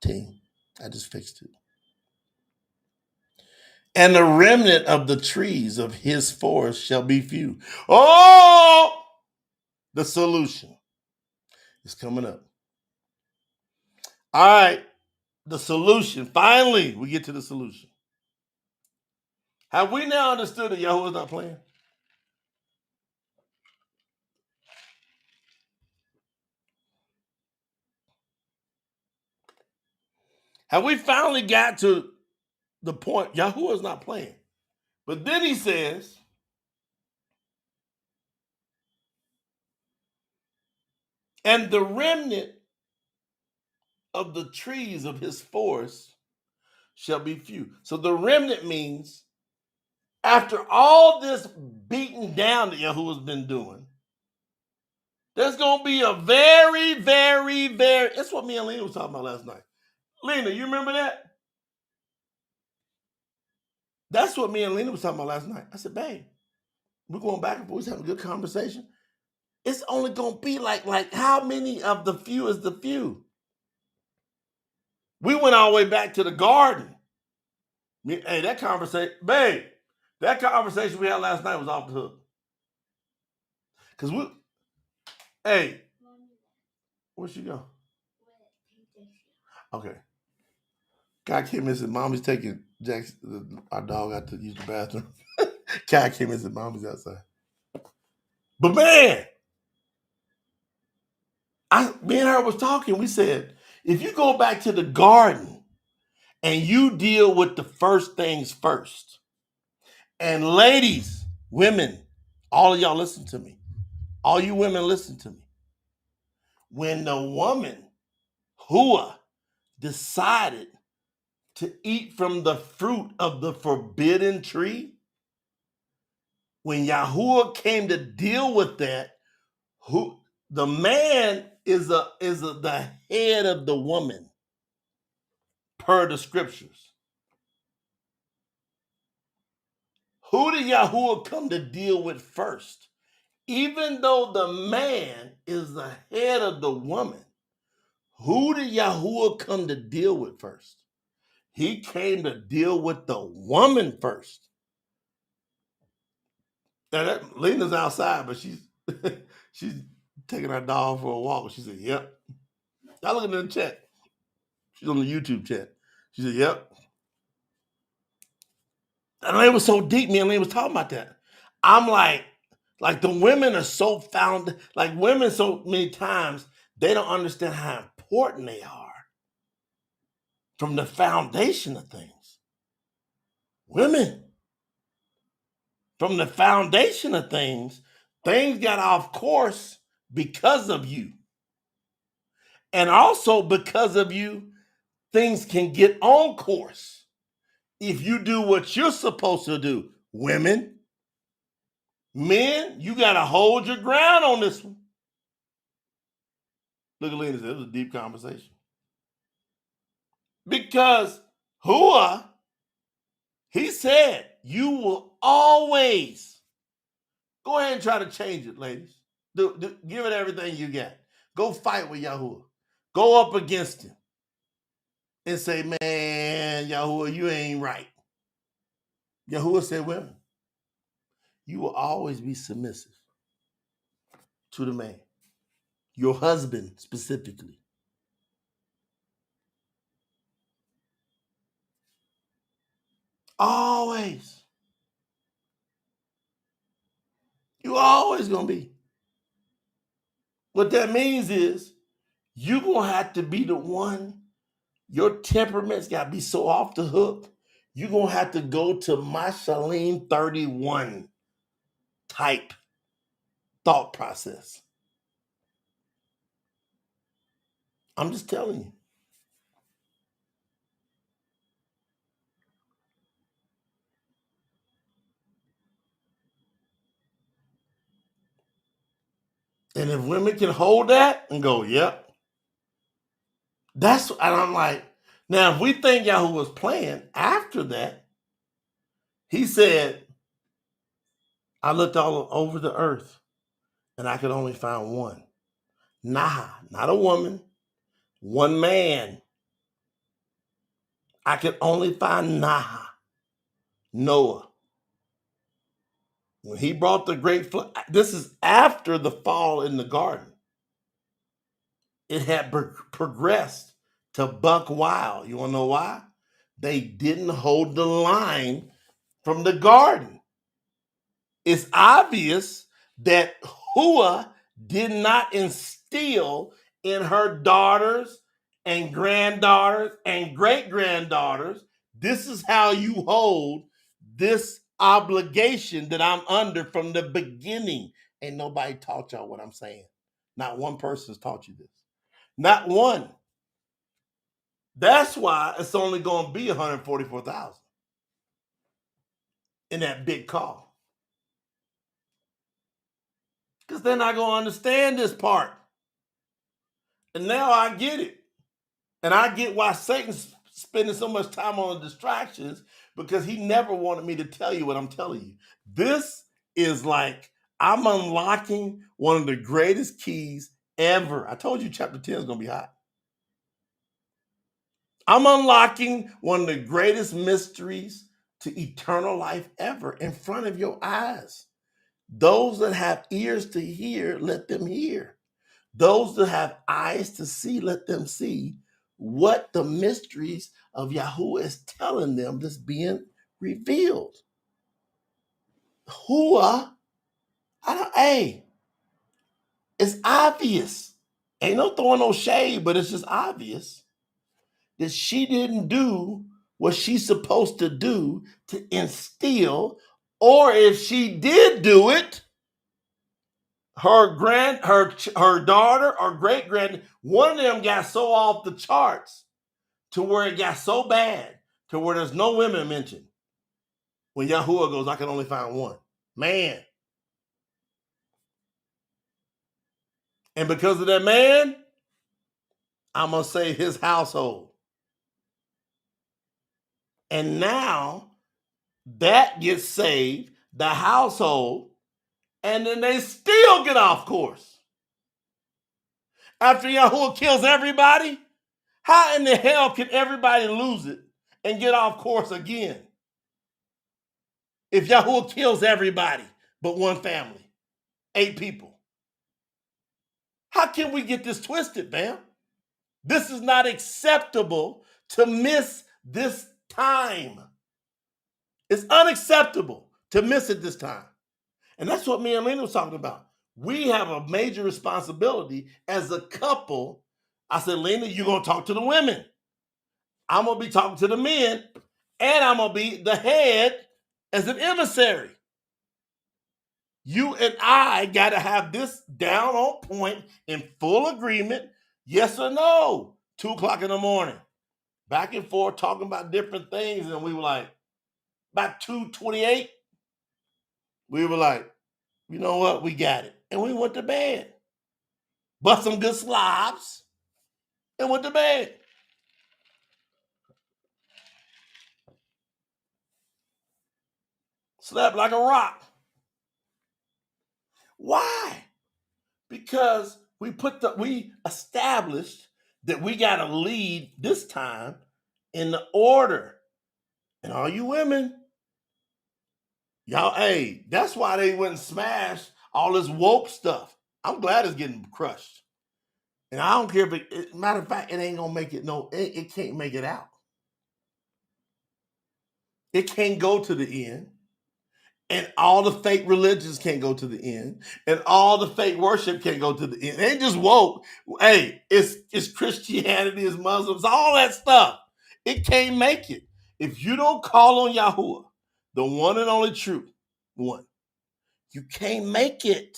B: Team. I just fixed it. And the remnant of the trees of his forest shall be few. Oh, the solution is coming up. All right, the solution. Finally, we get to the solution. Have we now understood that YAHUAH is not playing? Have we finally got to the point YAHUAH is not playing? But then he says, and the remnant of the trees of his forest shall be few. So the remnant means after all this beating down that YAHUAH's been doing, there's going to be a very, very, very, it's what me and Lena was talking about last night. Lena, you remember that? That's what me and Lena was talking about last night. I said, babe, we're going back and forth, having a good conversation. It's only going to be like how many of the few is the few? We went all the way back to the garden. Hey, that conversation, babe, that conversation we had last night was off the hook. Because hey, Where'd she go? Okay. Guy came in and said, Mommy's taking Jackson, our dog, out to use the bathroom. Guy came in and said, Mommy's outside. But man, me and her was talking. We said, if you go back to the garden and you deal with the first things first, and ladies, women, all of y'all listen to me. All you women listen to me. When the woman, YAHUAH, decided to eat from the fruit of the forbidden tree, when YAHUAH came to deal with that, the man is the head of the woman, per the scriptures. Who did YAHUAH come to deal with first? Even though the man is the head of the woman, who did YAHUAH come to deal with first? He came to deal with the woman first. Now Lena's outside, but she's she's taking her dog for a walk. She said, "Yep." I look at the chat. She's on the YouTube chat. She said, "Yep." And it was so deep. Me and Lena was talking about that. I'm like the women are so found. Like women, so many times they don't understand how important they are from the foundation of things. Women, from the foundation of things got off course because of you. And also because of you, things can get on course if you do what you're supposed to do. Women, men, you got to hold your ground on this one. Look at Lena said, it was a deep conversation. Because YAHUAH, he said, you will always, go ahead and try to change it, ladies. Give it everything you got. Go fight with YAHUAH. Go up against him and say, man, YAHUAH, you ain't right. YAHUAH said, women, you will always be submissive to the man, your husband specifically. Always. You always gonna be. What that means is you're gonna have to be the one. Your temperament's gotta be so off the hook. You're gonna have to go to Mashalim 31 type thought process. I'm just telling you. And if women can hold that and go, yep, and I'm like, now if we think YAHUAH was playing, after that, he said, I looked all over the earth and I could only find one. Nah, not a woman, one man. I could only find Noah. When he brought the great flood, this is after the fall in the garden. It had progressed to buck wild. You want to know why? They didn't hold the line from the garden. It's obvious that YAHUAH did not instill in her daughters and granddaughters and great-granddaughters, this is how you hold this obligation that I'm under from the beginning. Ain't nobody taught y'all what I'm saying. Not one person's taught you this. Not one. That's why it's only going to be 144,000 in that big call. Because they're not going to understand this part. And now I get it. And I get why Satan's spending so much time on distractions, because he never wanted me to tell you what I'm telling you. This is like, I'm unlocking one of the greatest keys ever. I told you chapter 10 is going to be hot. I'm unlocking one of the greatest mysteries to eternal life ever in front of your eyes. Those that have ears to hear, let them hear. Those that have eyes to see, let them see what the mysteries of Yahuwah is telling them that's being revealed. Yahuwah, it's obvious. Ain't no throwing no shade, but it's just obvious that she didn't do what she's supposed to do to instill, or if she did do it, her daughter or great grand, one of them got so off the charts to where it got so bad to where there's no women mentioned. When Yahuwah goes, I can only find one man, and because of that man, I'm gonna say his household. And now that gets saved, the household, and then they still get off course. After Yahuwah kills everybody, how in the hell can everybody lose it and get off course again? If Yahuwah kills everybody but one family, 8 people. How can we get this twisted, man? This is not acceptable to miss this time. It's unacceptable to miss it this time. And that's what me and Lena was talking about. We have a major responsibility as a couple. I said, Lena, you're going to talk to the women. I'm going to be talking to the men, and I'm going to be the head as an emissary. You and I got to have this down on point in full agreement, yes or no, 2 o'clock in the morning. Back and forth talking about different things, and we were like, about 2:28, we were like, you know what, we got it. And we went to bed. Bust some good slobs and went to bed. Slept like a rock. Why? Because we established that we got to lead this time in the order. And all you women, y'all, that's why they wouldn't smash all this woke stuff. I'm glad it's getting crushed. And I don't care if it matter of fact, it ain't gonna make it. No, it can't make it out. It can't go to the end. And all the fake religions can't go to the end. And all the fake worship can't go to the end. It ain't just woke. Hey, it's Christianity, it's Muslims, all that stuff. It can't make it. If you don't call on Yahuwah, the one and only true one, you can't make it.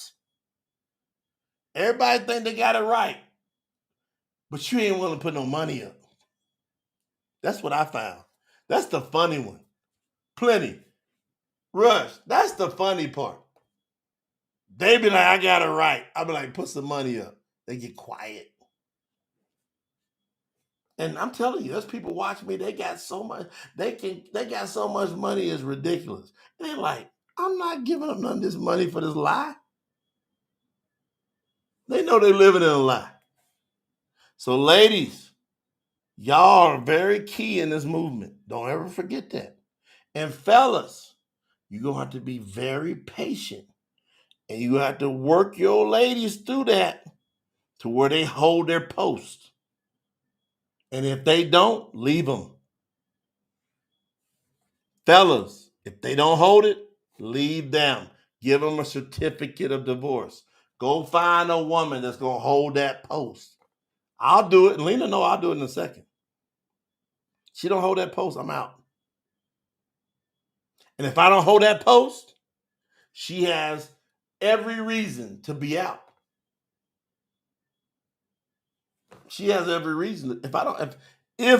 B: Everybody think they got it right, but you ain't willing to put no money up. That's what I found. That's the funny one. Plenty. Rush. That's the funny part. They be like, I got it right. I be like, put some money up. They get quiet. And I'm telling you, there's people watching me. They got so much. They got so much money. It's ridiculous. And they're like, I'm not giving up none of this money for this lie. They know they're living in a lie. So, ladies, y'all are very key in this movement. Don't ever forget that. And fellas, you're gonna have to be very patient. And you have to work your ladies through that to where they hold their post. And if they don't, leave them. Fellas, if they don't hold it, leave them. Give them a certificate of divorce. Go find a woman that's going to hold that post. I'll do it. And Lena, no, I'll do it in a second. She don't hold that post, I'm out. And if I don't hold that post, she has every reason to be out. She has every reason. If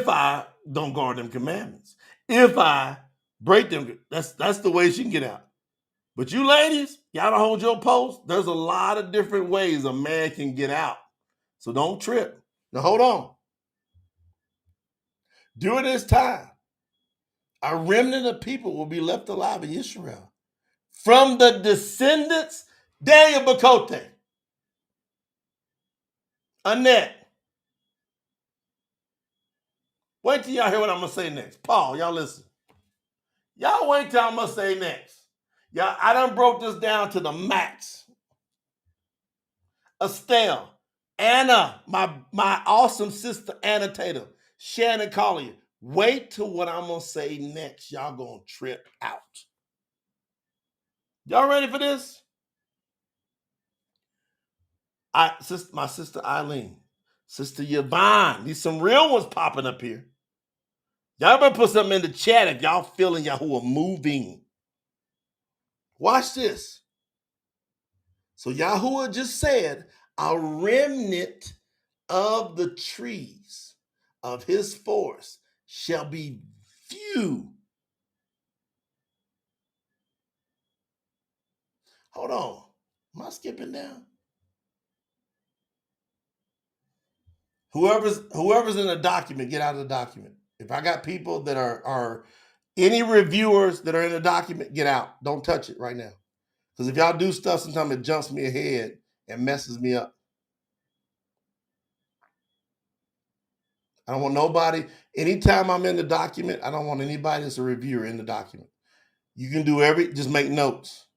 B: I don't guard them commandments, if I break them, that's the way she can get out. But you ladies, y'all don't hold your post. There's a lot of different ways a man can get out. So don't trip. Now hold on. During this time, a remnant of people will be left alive in Yisharal. From the descendants, Daniel Bakote, Annette. Wait till y'all hear what I'm going to say next. Paul, y'all listen. Y'all wait till I'm going to say next. Y'all, I done broke this down to the max. Estelle, Anna, my awesome sister annotator, Shannon Collier. Wait till what I'm gonna say next. Y'all gonna trip out. Y'all ready for this? My sister Eileen, Sister Yvonne. These some real ones popping up here. Y'all better put something in the chat if y'all feeling Yahuwah moving. Watch this. So Yahuwah just said, a remnant of the trees of his forest shall be few. Hold on. Am I skipping down? Whoever's in the document, get out of the document. If I got people that are any reviewers that are in the document, get out. Don't touch it right now. Because if y'all do stuff, sometimes it jumps me ahead and messes me up. I don't want nobody, anytime I'm in the document, I don't want anybody that's a reviewer in the document. You can do just make notes.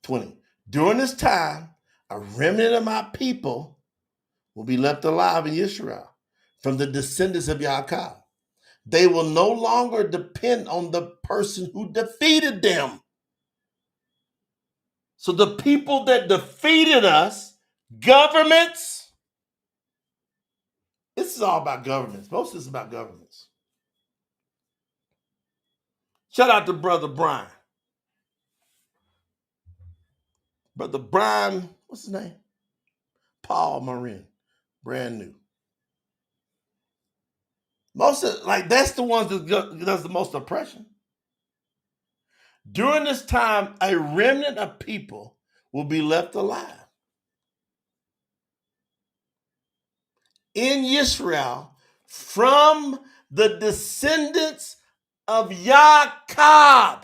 B: 20. During this time, a remnant of my people will be left alive in Yisharal from the descendants of YAHUAH. They will no longer depend on the person who defeated them. So the people that defeated us, governments, this is all about governments. Most of this is about governments. Shout out to Brother Brian. Brother Brian, what's his name? Paul Marin, brand new. Most of, like, that's the ones that does the most oppression. During this time, a remnant of people will be left alive in Yisrael from the descendants of Yaakov.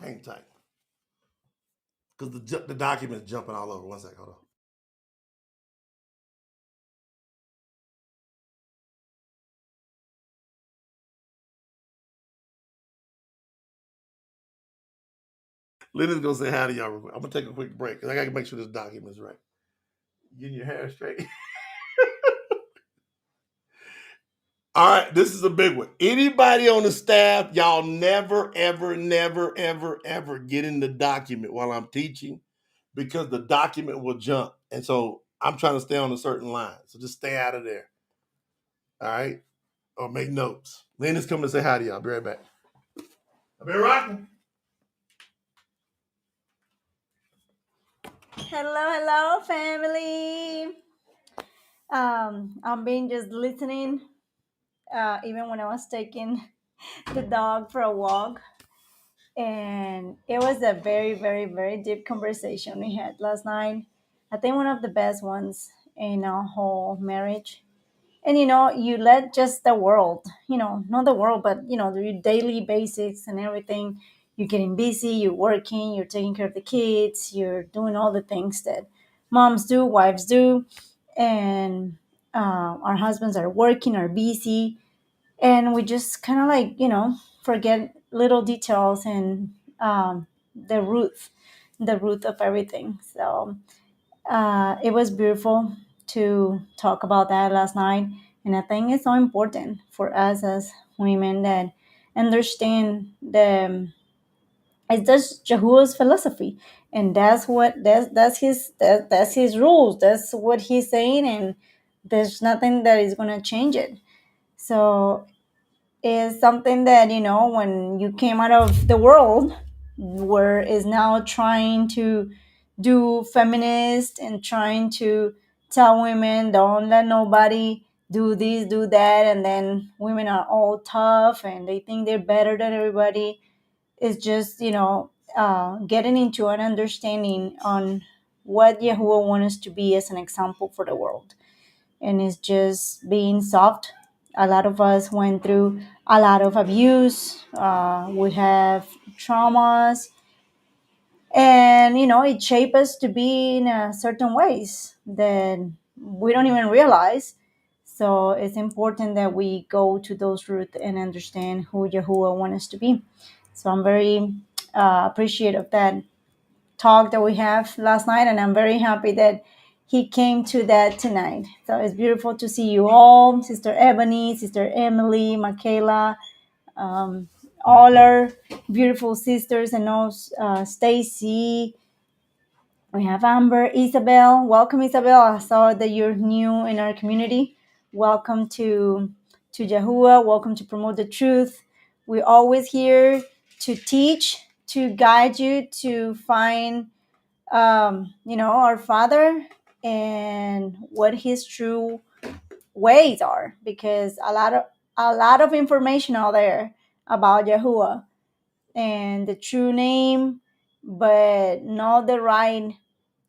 B: Hang tight. Because the document's jumping all over. 1 second, hold on. Lena's gonna say hi to y'all real quick. I'm gonna take a quick break because I gotta make sure this document's right. Getting your hair straight. All right, this is a big one. Anybody on the staff, y'all never, ever, never, ever, ever get in the document while I'm teaching because the document will jump. And so I'm trying to stay on a certain line. So just stay out of there. All right? Or make notes. Lena's coming to say hi to y'all. I'll be right back. I've been rocking.
A: Hello, family. I've been just listening, even when I was taking the dog for a walk. And it was a very, very, very deep conversation we had last night. I think one of the best ones in our whole marriage. And you let just the world, not the world, but the daily basics and everything. You're getting busy, you're working, you're taking care of the kids, you're doing all the things that moms do, wives do, and our husbands are working, are busy, and we just kind of like forget little details and the root of everything. So it was beautiful to talk about that last night. And I think it's so important for us as women that understand it's just Yahuwah's philosophy. And that's his rules. That's what he's saying, and there's nothing that is gonna change it. So it's something that, when you came out of the world where is now trying to do feminist and trying to tell women don't let nobody do this, do that, and then women are all tough and they think they're better than everybody. It's just getting into an understanding on what Yahuwah wants us to be as an example for the world, and it's just being soft. A lot of us went through a lot of abuse. We have traumas, And it shapes us to be in certain ways that we don't even realize. So it's important that we go to those roots and understand who Yahuwah wants us to be. So I'm very appreciative of that talk that we have last night, and I'm very happy that he came to that tonight. So it's beautiful to see you all, Sister Ebony, Sister Emily, Michaela, um, all our beautiful sisters, and also Stacy. We have Amber, Isabel. Welcome, Isabel. I saw that you're new in our community. Welcome to Yahuwah. Welcome to Promote the Truth. We're always here to teach, to guide you to find, our Father and what His true ways are. Because a lot of information out there about Yahuwah and the true name, but not the right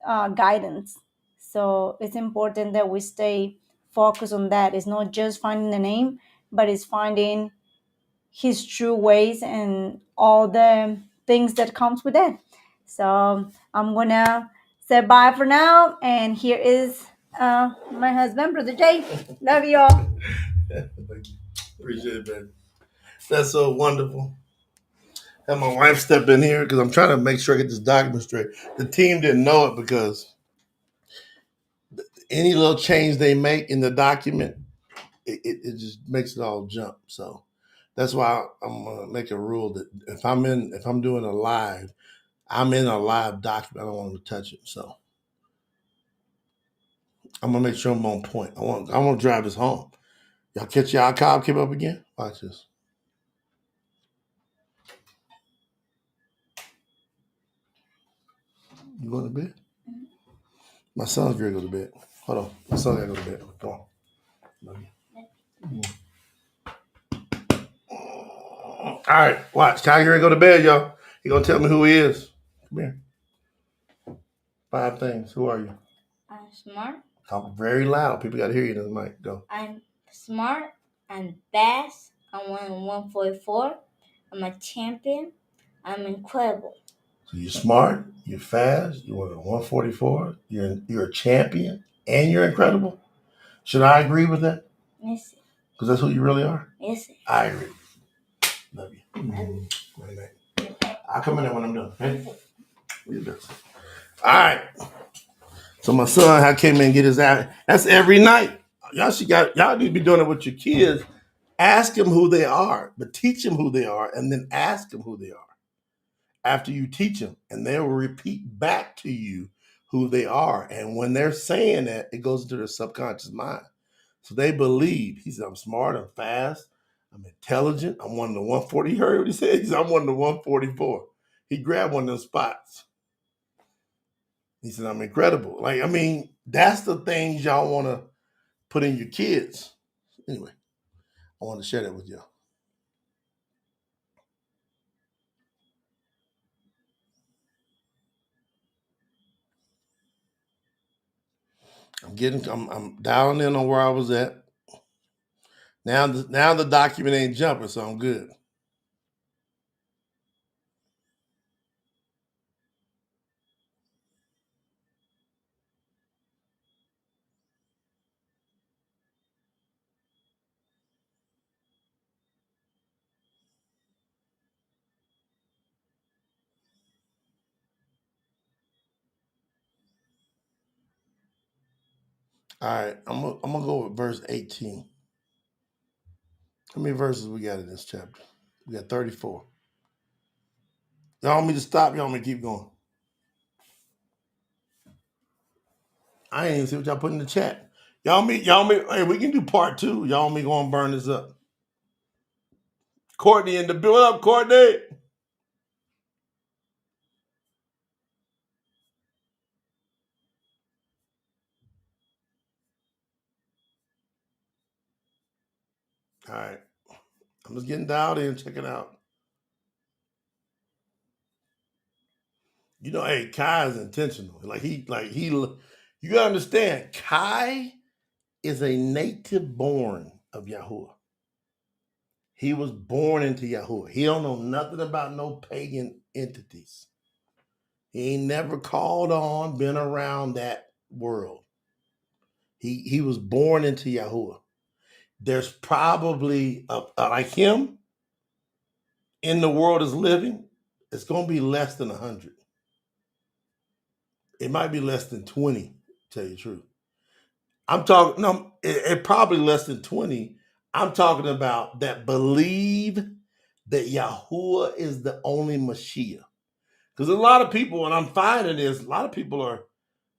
A: guidance. So it's important that we stay focused on that. It's not just finding the name, but it's finding his true ways and all the things that comes with it. So I'm gonna say bye for now, and here is my husband, Brother Jay. Love you all.
B: Thank you. Appreciate it, baby. That's so wonderful. Have my wife step in here because I'm trying to make sure I get this document straight. The team didn't know it because any little change they make in the document, it just makes it all jump. So that's why I'm gonna make a rule that if I'm doing a live, I'm in a live document. I don't want to touch it. So I'm gonna make sure I'm on point. I want to drive this home. Y'all catch y'all cob came up again? Watch this. You going to bed? My son's ready to go to bed. Hold on. My son's gotta go to bed. Come on. Love you. All right, watch. Kyle, ready to go to bed, y'all. He gonna tell me who he is. Come here. 5 things. Who are you?
C: I'm smart.
B: Talk very loud. People gotta hear you in the mic. Go.
C: I'm smart. I'm fast. I'm 144. I'm a champion. I'm incredible.
B: So you're smart, you're fast, you're 144, you're a champion, and you're incredible. Should I agree with that?
C: Yes.
B: Because that's who you really are?
C: Yes.
B: I agree. Love you. Wait a minute. I'll come in there when I'm done. Okay? All right. So my son, I came in and get his out. That's every night. Y'all need to be doing it with your kids. Ask them who they are, but teach them who they are, and then ask them who they are after you teach them, and they will repeat back to you who they are. And when they're saying that, it goes into their subconscious mind. So they believe. He said, I'm smart, I'm fast, I'm intelligent, I'm one of the 140. You heard what he said? He said, I'm one of the 144. He grabbed one of those spots. He said, I'm incredible. That's the things y'all want to put in your kids. Anyway, I want to share that with y'all. I'm dialing in on where I was at. Now the document ain't jumping, so I'm good. All right, I'm gonna go with verse 18. How many verses we got in this chapter? We got 34. Y'all want me to stop? Y'all want me to keep going? I ain't even see what y'all put in the chat. Y'all me, hey, we can do part 2. Y'all want me going to burn this up? Courtney in the build up, Courtney. All right. I'm just getting dialed in, check it out. Hey, Kai is intentional. You gotta understand, Kai is a native born of Yahuwah. He was born into Yahuwah. He don't know nothing about no pagan entities. He ain't never called on, been around that world. He was born into Yahuwah. There's probably like him in the world is living. It's going to be less than 100. It might be less than 20, to tell you the truth. I'm talking, no, it probably less than 20. I'm talking about that believe that Yahuwah is the only Mashiach. Because a lot of people, and I'm finding this, a lot of people are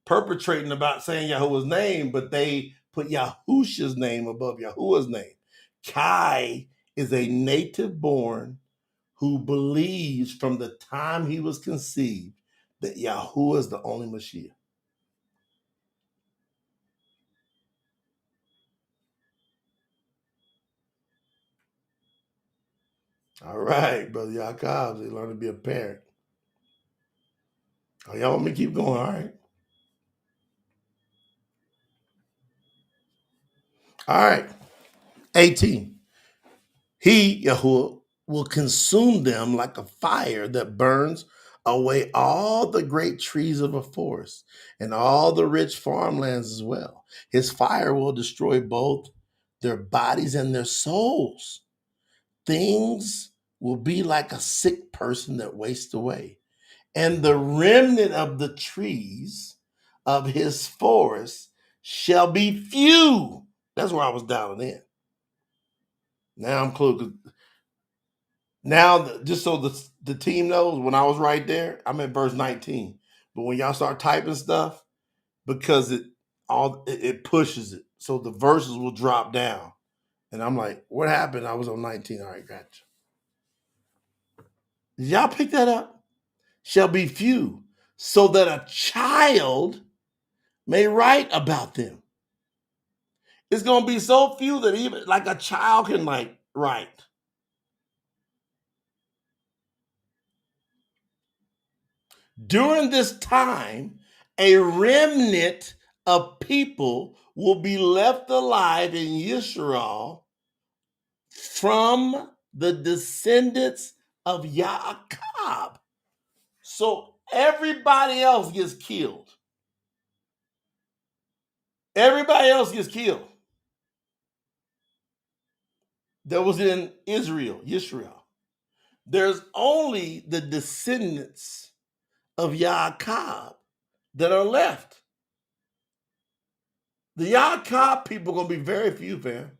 B: perpetrating about saying Yahuwah's name, but they put Yahusha's name above Yahuwah's name. Kai is a native born who believes from the time he was conceived that Yahuwah is the only Mashiach. All right, Brother Yaakov, they learn to be a parent. Oh, y'all want me to keep going? All right. All right. 18. He, Yahuwah, will consume them like a fire that burns away all the great trees of a forest and all the rich farmlands as well. His fire will destroy both their bodies and their souls. Things will be like a sick person that wastes away. And the remnant of the trees of his forest shall be few. That's where I was dialing in. Now I'm close. Now, just so the team knows, when I was right there, I'm at verse 19. But when y'all start typing stuff, because it pushes it, so the verses will drop down. And I'm like, what happened? I was on 19. All right, gotcha. Did y'all pick that up? Shall be few, so that a child may write about them. It's gonna be so few that even like a child can like write. During this time, a remnant of people will be left alive in Yisharal from the descendants of Yaakov. So everybody else gets killed. Everybody else gets killed. That was in Israel, Yisrael. There's only the descendants of Yaakov that are left. The Yaakov people are going to be very few, fam.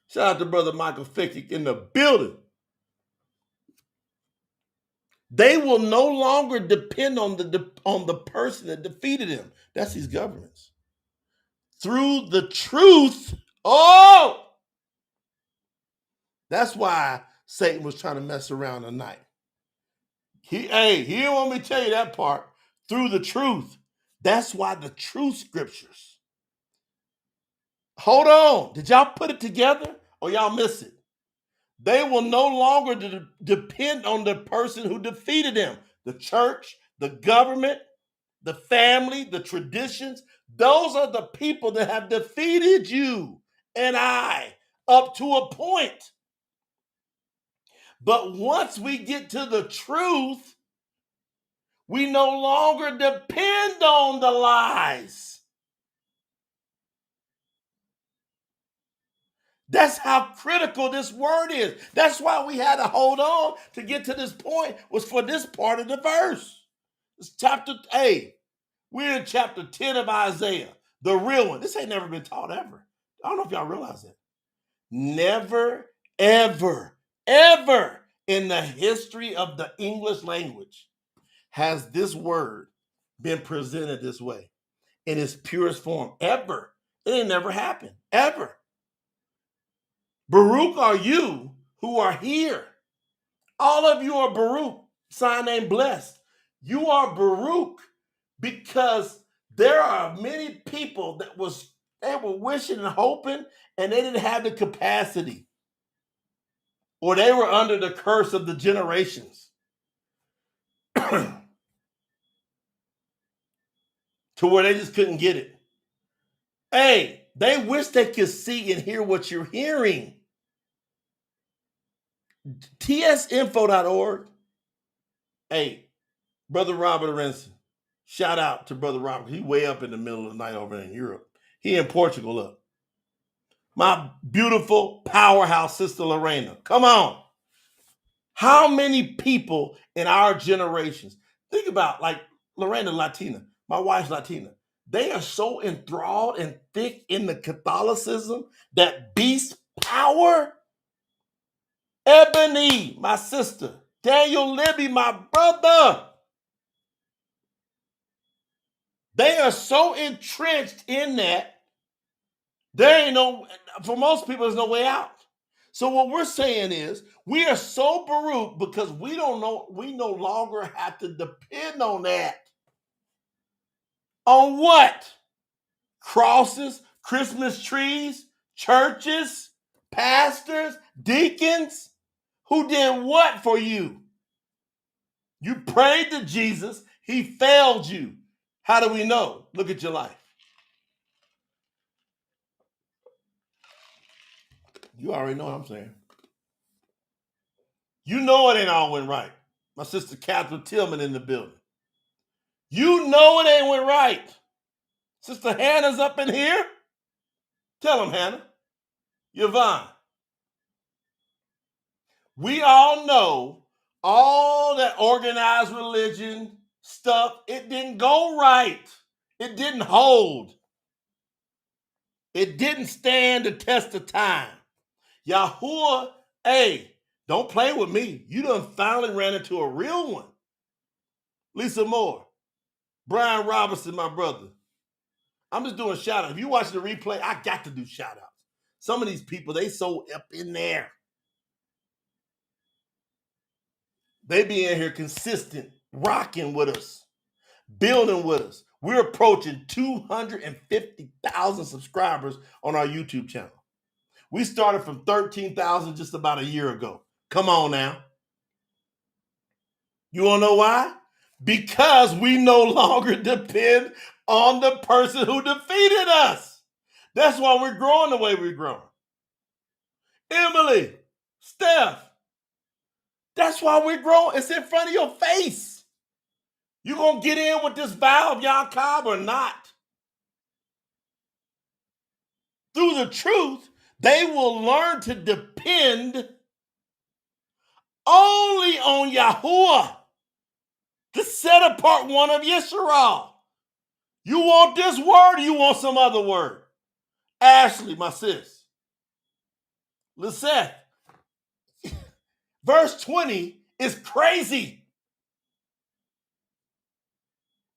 B: Shout out to Brother Michael Fickick in the building. They will no longer depend on the person that defeated him. That's these governments. Through the truth. Oh! That's why Satan was trying to mess around tonight. He didn't want me to tell you that part. Through the truth. That's why the truth scriptures. Hold on. Did y'all put it together or y'all miss it? They will no longer depend on the person who defeated them. The church, the government, the family, the traditions. Those are the people that have defeated you and I up to a point. But once we get to the truth, we no longer depend on the lies. That's how critical this word is. That's why we had to hold on to get to this point, was for this part of the verse. It's chapter 8. We're in chapter 10 of Isaiah, the real one. This ain't never been taught ever. I don't know if y'all realize that. Never, ever, ever in the history of the English language has this word been presented this way in its purest form. Ever. It ain't never happened. Ever. Baruch are you who are here. All of you are Baruch, sign name blessed. You are Baruch because there are many people they were wishing and hoping and they didn't have the capacity, or they were under the curse of the generations to where they just couldn't get it. Hey, they wish they could see and hear what you're hearing. tsinfo.org. Hey, Brother Robert Arenson. Shout out to Brother Robert. He way up in the middle of the night over in Europe. He in Portugal up. My beautiful powerhouse sister Lorena. Come on. How many people in our generations, think about like Lorena Latina, my wife's Latina. They are so enthralled and thick in the Catholicism, that beast power. Ebony, my sister. Daniel Libby, my brother. They are so entrenched in that, there ain't no, for most people, there's no way out. So what we're saying is, we are so Baruch because we don't know, we no longer have to depend on that. On what? Crosses, Christmas trees, churches, pastors, deacons, who did what for you? You prayed to Jesus, he failed you. How do we know? Look at your life. You already know what I'm saying. You know it ain't all went right. My sister Catherine Tillman in the building. You know it ain't went right. Sister Hannah's up in here. Tell him, Hannah. Yvonne. We all know all that organized religion stuff, it didn't go right. It didn't hold. It didn't stand the test of time. YAHUAH, hey, don't play with me. You done finally ran into a real one. Lisa Moore, Brian Robinson, my brother. I'm just doing shout outs. If you watch the replay, I got to do shout outs. Some of these people, they so up in there. They be in here consistent, rocking with us, building with us. We're approaching 250,000 subscribers on our YouTube channel. We started from 13,000 just about a year ago. Come on now. You want to know why? Because we no longer depend on the person who defeated us. That's why we're growing the way we're growing. Emily, Steph, that's why we're growing. It's in front of your face. You going to get in with this vow of Yaakov or not? Through the truth, they will learn to depend only on YAHUAH, the set apart one of Yisharal. You want this word or you want some other word? Ashley, my sis. Lisette. Verse 20 is crazy.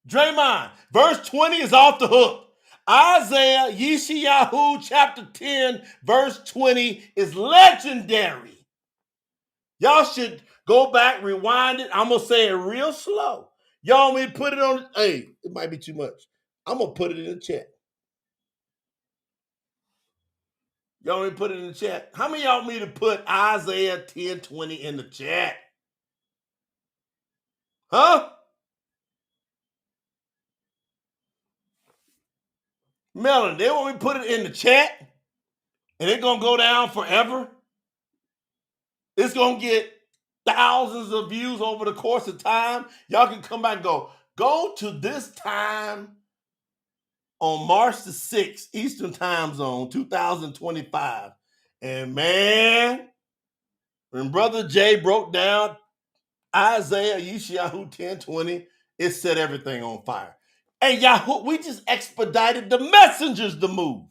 B: Draymond, verse 20 is off the hook. Isaiah, Yishaiyahu, chapter 10, verse 20 is legendary. Y'all should go back, rewind it. I'm going to say it real slow. Y'all want me to put it on? Hey, it might be too much. I'm going to put it in the chat. Y'all want me to put it in the chat? How many of y'all want me to put Isaiah 10:20 in the chat? Huh? Melon, they want me to put it in the chat? And it's going to go down forever? It's going to get thousands of views over the course of time? Y'all can come back and go to this time on March the 6th, Eastern Time Zone, 2025. And man, when Brother Jay broke down Isaiah, Yishayahu 10:20, it set everything on fire. And Yahoo, we just expedited the messengers to move.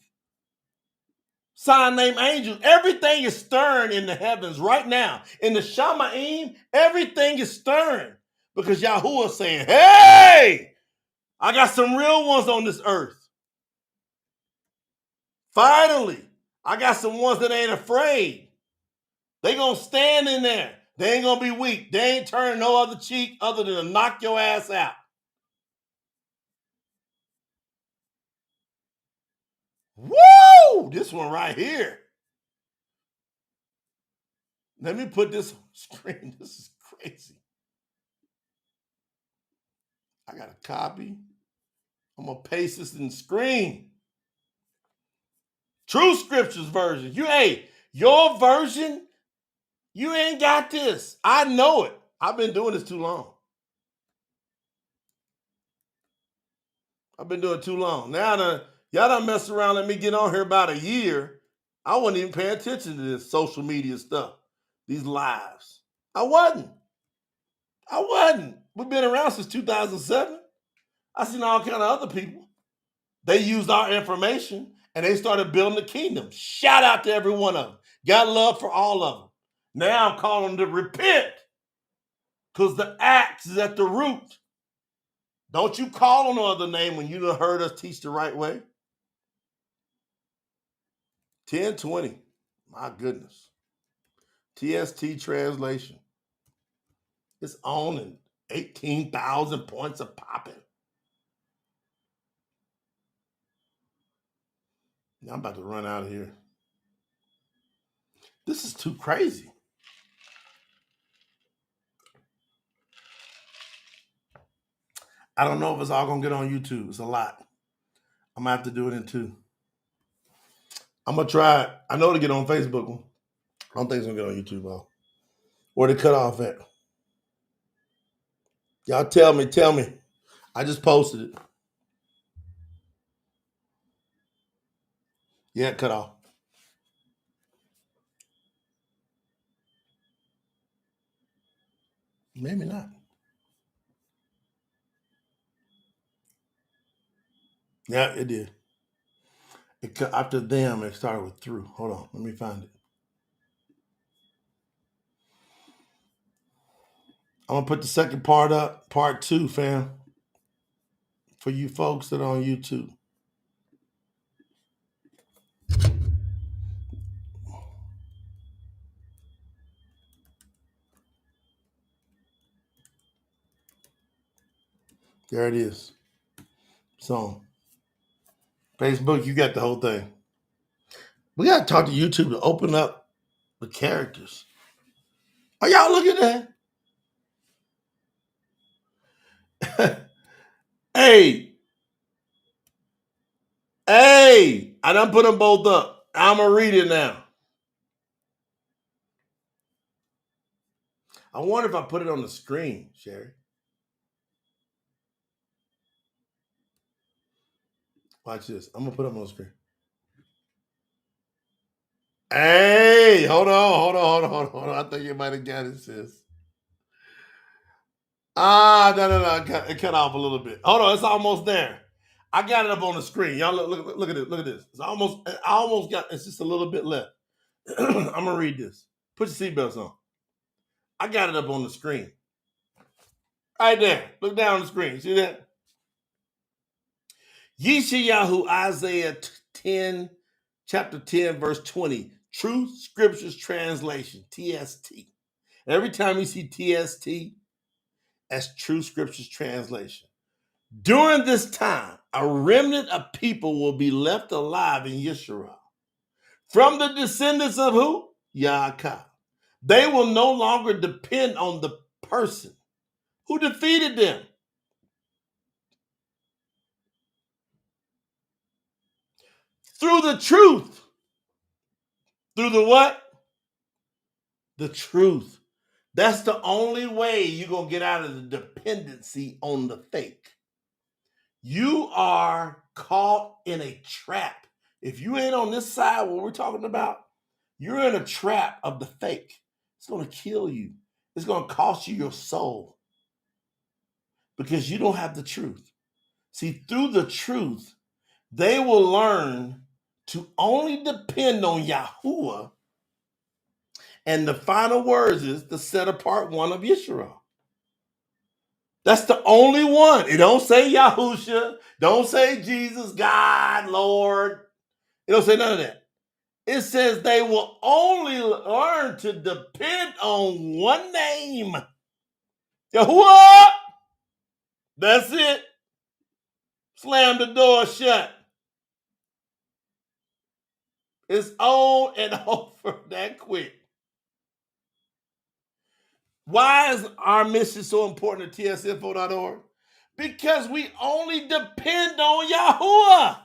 B: Sign named angels. Everything is stirring in the heavens right now. In the Shamaim, everything is stirring because Yahuwah is saying, hey, I got some real ones on this earth. Finally, I got some ones that ain't afraid. They gonna stand in there. They ain't gonna be weak. They ain't turning no other cheek other than to knock your ass out. Woo! This one right here. Let me put this on the screen. This is crazy. I got a copy. I'm gonna paste this in the screen. Truth Scriptures version. Your version, you ain't got this. I know it. I've been doing this too long. I've been doing it too long. Now y'all done messed around, let me get on here about a year. I wasn't even paying attention to this social media stuff, these lives. I wasn't. We've been around since 2007. I seen all kind of other people. They used our information and they started building the kingdom. Shout out to every one of them. Got love for all of them. Now I'm calling them to repent because the axe is at the root. Don't you call on no other name when you done heard us teach the right way. 1020. My goodness. TST translation. It's on and 18,000 points of popping. Now I'm about to run out of here. This is too crazy. I don't know if it's all going to get on YouTube. It's a lot. I'm going to have to do it in two. I'm going to try it. I know to get on Facebook. I don't think it's going to get on YouTube, though. Where to cut off at? Y'all tell me. I just posted it. Yeah, cut off. Maybe not. Yeah, it did. After them, it started with through. Hold on. Let me find it. I'm going to put the second part up, part 2, fam, for you folks that are on YouTube. There it is. So, Facebook, you got the whole thing. We got to talk to YouTube to open up the characters. Are y'all looking at that? Hey, I done put them both up. I'm going to read it now. I wonder if I put it on the screen, Sherry. Watch this. I'm going to put it on the screen. Hey, hold on. I think you might have got it, sis. No. It cut off a little bit. Hold on, it's almost there. I got it up on the screen. Y'all look at it. Look at this. I almost got. It's just a little bit left. I'm gonna read this. Put your seatbelts on. I got it up on the screen. Right there. Look down on the screen. See that? Yishaiyahu, Isaiah 10, chapter 10, verse 20. Truth Scriptures Translation, TST. Every time you see TST, that's Truth Scriptures Translation. During this time, a remnant of people will be left alive in Yisharal. From the descendants of who? YAHUAH. They will no longer depend on the person who defeated them. Through the truth. Through the what? The truth. That's the only way you're going to get out of the dependency on the fake. You are caught in a trap. If you ain't on this side, what we're talking about, you're in a trap of the fake. It's going to kill you. It's going to cost you your soul because you don't have the truth. See, through the truth, they will learn to only depend on YAHUAH. And the final words is the set apart one of Yisharal. That's the only one. It don't say Yahusha. Don't say Jesus, God, Lord. It don't say none of that. It says they will only learn to depend on one name. Yahuwah. That's it. Slam the door shut. It's on and over that quick. Why is our mission so important at tsinfo.org? Because we only depend on Yahuwah.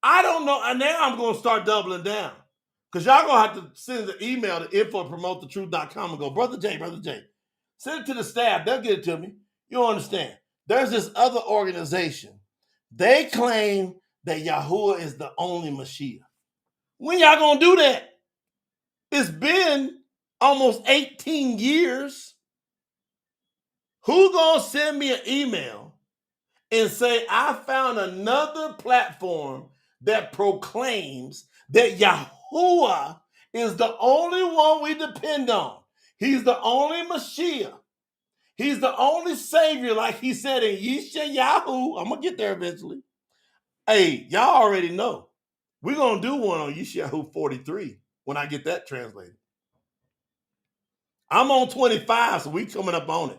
B: I don't know. And now I'm going to start doubling down. Because y'all going to have to send an email to info@promotethetruth.com and go, Brother Jay. Send it to the staff. They'll get it to me. You'll understand. There's this other organization They claim that Yahuwah is the only Mashiach. When y'all gonna do that? It's been almost 18 years. Who gonna send me an email and say, I found another platform that proclaims that Yahuwah is the only one we depend on. He's the only Mashiach. He's the only Savior, like he said in Yishaiyahu. I'm going to get there eventually. Hey, y'all already know. We're going to do one on Yishayahu 43 when I get that translated. I'm on 25, so we coming up on it.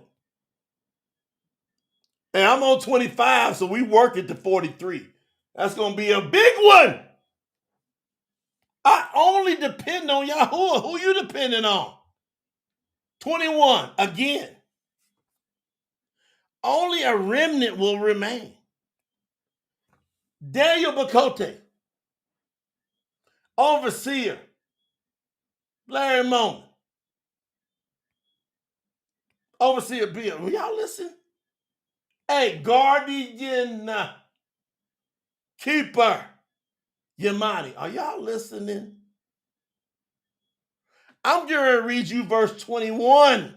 B: And I'm on 25, so we work it to 43. That's going to be a big one. I only depend on Yahuwah. Who you depending on? 21, again. Only a remnant will remain. Daniel Bakote, overseer, Larry Moment, overseer Bill. Will y'all listen? Hey, guardian, keeper, Yamani. Are y'all listening? I'm going to read you verse 21.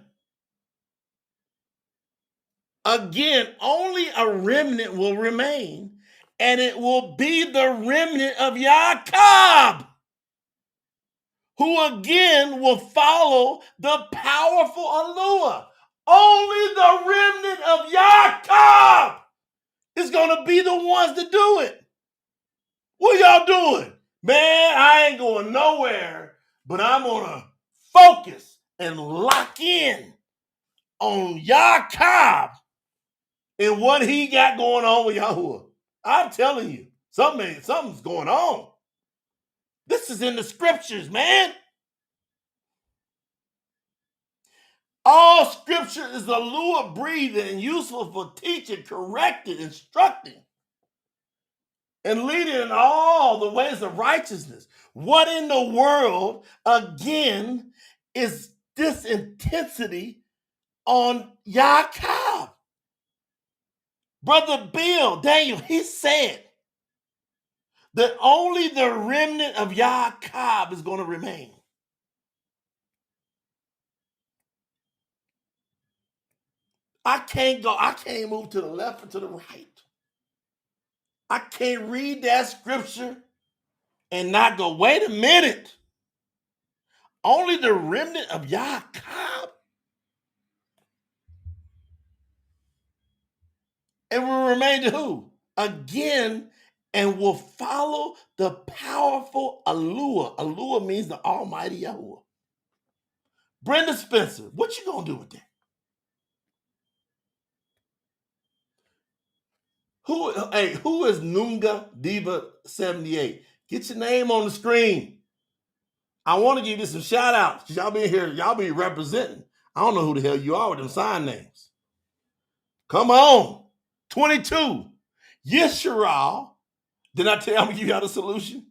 B: Again, only a remnant will remain, and it will be the remnant of Yaakov, who again will follow the powerful Allure. Only the remnant of Yaakov is going to be the ones to do it. What y'all doing? Man, I ain't going nowhere, but I'm going to focus and lock in on Yaakov and what he got going on with Yahuwah. I'm telling you, something's going on. This is in the scriptures, man. All scripture is allure breathing and useful for teaching, correcting, instructing, and leading in all the ways of righteousness. What in the world, again, is this intensity on Yaakov? Brother Bill, Daniel, he said that only the remnant of Yaakov is going to remain. I can't move to the left or to the right. I can't read that scripture and not go, wait a minute. Only the remnant of Yaakov? And will remain to who? Again, and will follow the powerful Allure. Allure means the Almighty Yahweh. Brenda Spencer, what you gonna do with that? Who is Nunga Diva 78? Get your name on the screen. I want to give you some shout outs. Y'all be here, y'all be representing. I don't know who the hell you are with them sign names. Come on. 22. Yisharal. Did I tell you I'm gonna give y'all the solution?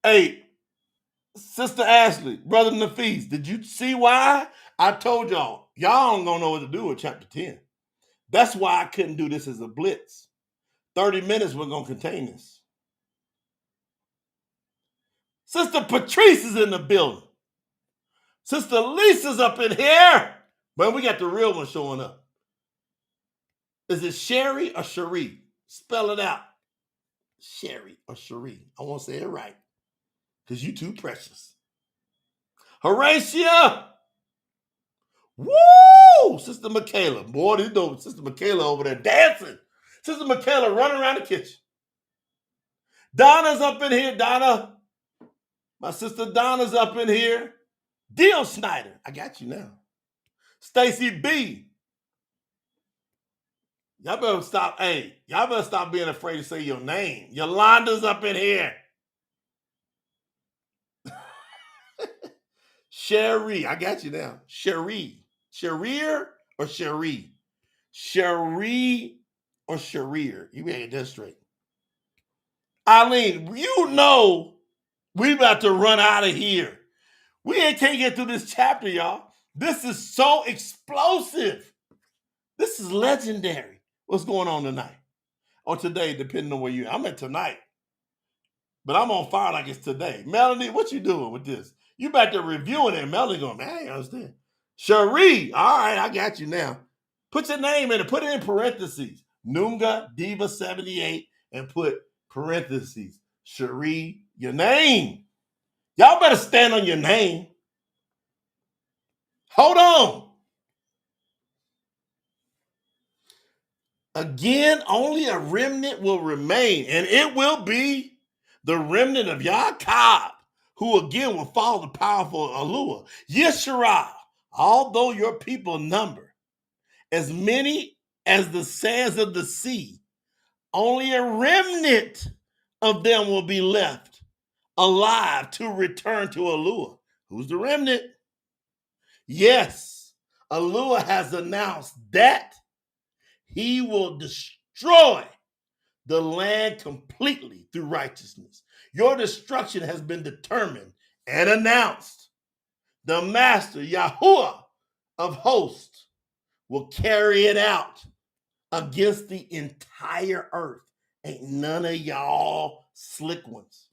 B: Hey, Sister Ashley, Brother Nafis, did you see why? I told y'all don't gonna know what to do with chapter 10. That's why I couldn't do this as a blitz. 30 minutes we're gonna contain this. Sister Patrice is in the building. Sister Lisa's up in here. But we got the real one showing up. Is it Sherry or Cherie? Spell it out. Sherry or Cherie. I won't say it right. Because you too precious. Horatia. Woo! Sister Michaela. Boy, this dope. Sister Michaela over there dancing. Sister Michaela running around the kitchen. Donna's up in here. Donna. My sister Donna's up in here. Deal Snyder. I got you now. Stacy B. Y'all better stop. Hey, y'all better stop being afraid to say your name. Yolanda's up in here. Sherry. I got you now. Sherry. Sherir or Cherie? Cherie or Sherir? You better get that straight. Eileen, you know we about to run out of here. We can't get through this chapter, y'all. This is so explosive. This is legendary. What's going on tonight? or today, depending on where you. I'm at tonight, but I'm on fire like it's today. Melanie, what you doing with this? You back there reviewing it. Melanie going, man, I ain't understand. Cherie, all right, I got you now. Put your name in it. Put it in parentheses. Nunga Diva 78 and put parentheses. Cherie, your name. Y'all better stand on your name. Hold on. Again, only a remnant will remain, and it will be the remnant of Yaakov, who again will follow the powerful Allure. Yisharal, although your people number as many as the sands of the sea, only a remnant of them will be left alive to return to Allure. Who's the remnant? Yes, Allure has announced that he will destroy the land completely through righteousness. Your destruction has been determined and announced. The master, Yahuwah of hosts, will carry it out against the entire earth. Ain't none of y'all slick ones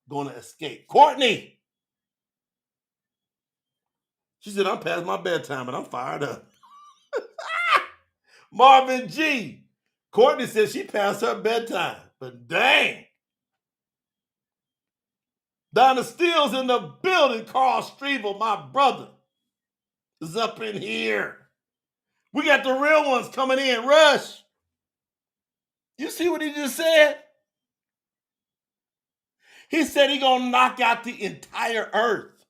B: gonna escape. Courtney, she said, I'm past my bedtime, but I'm fired up. Marvin G. Courtney said she passed her bedtime, but dang. Donna Steele's in the building. Carl Strevel, my brother, is up in here. We got the real ones coming in. Rush. You see what he just said? He said he's going to knock out the entire earth.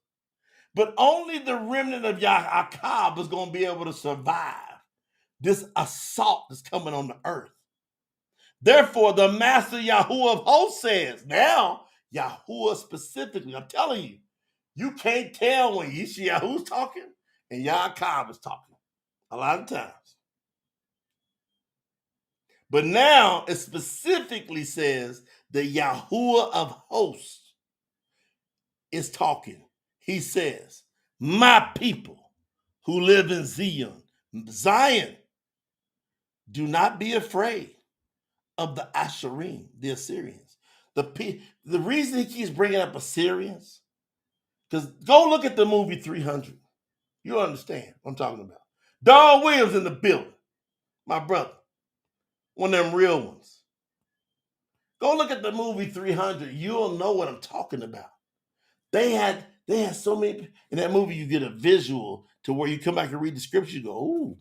B: But only the remnant of Yaakov is going to be able to survive this assault that's coming on the earth. Therefore, the master Yahuwah of hosts says, now, Yahuwah specifically, I'm telling you, you can't tell when Yishayahu's talking and Yaakov is talking a lot of times. But now it specifically says the Yahuwah of hosts is talking. He says, my people who live in Zion, do not be afraid of the Assyrians, the Assyrians. The reason he keeps bringing up Assyrians, because go look at the movie 300. You'll understand what I'm talking about. Don Williams in the building, my brother, one of them real ones. Go look at the movie 300. You'll know what I'm talking about. They had so many. In that movie, you get a visual to where you come back and read the scripture. You go, ooh.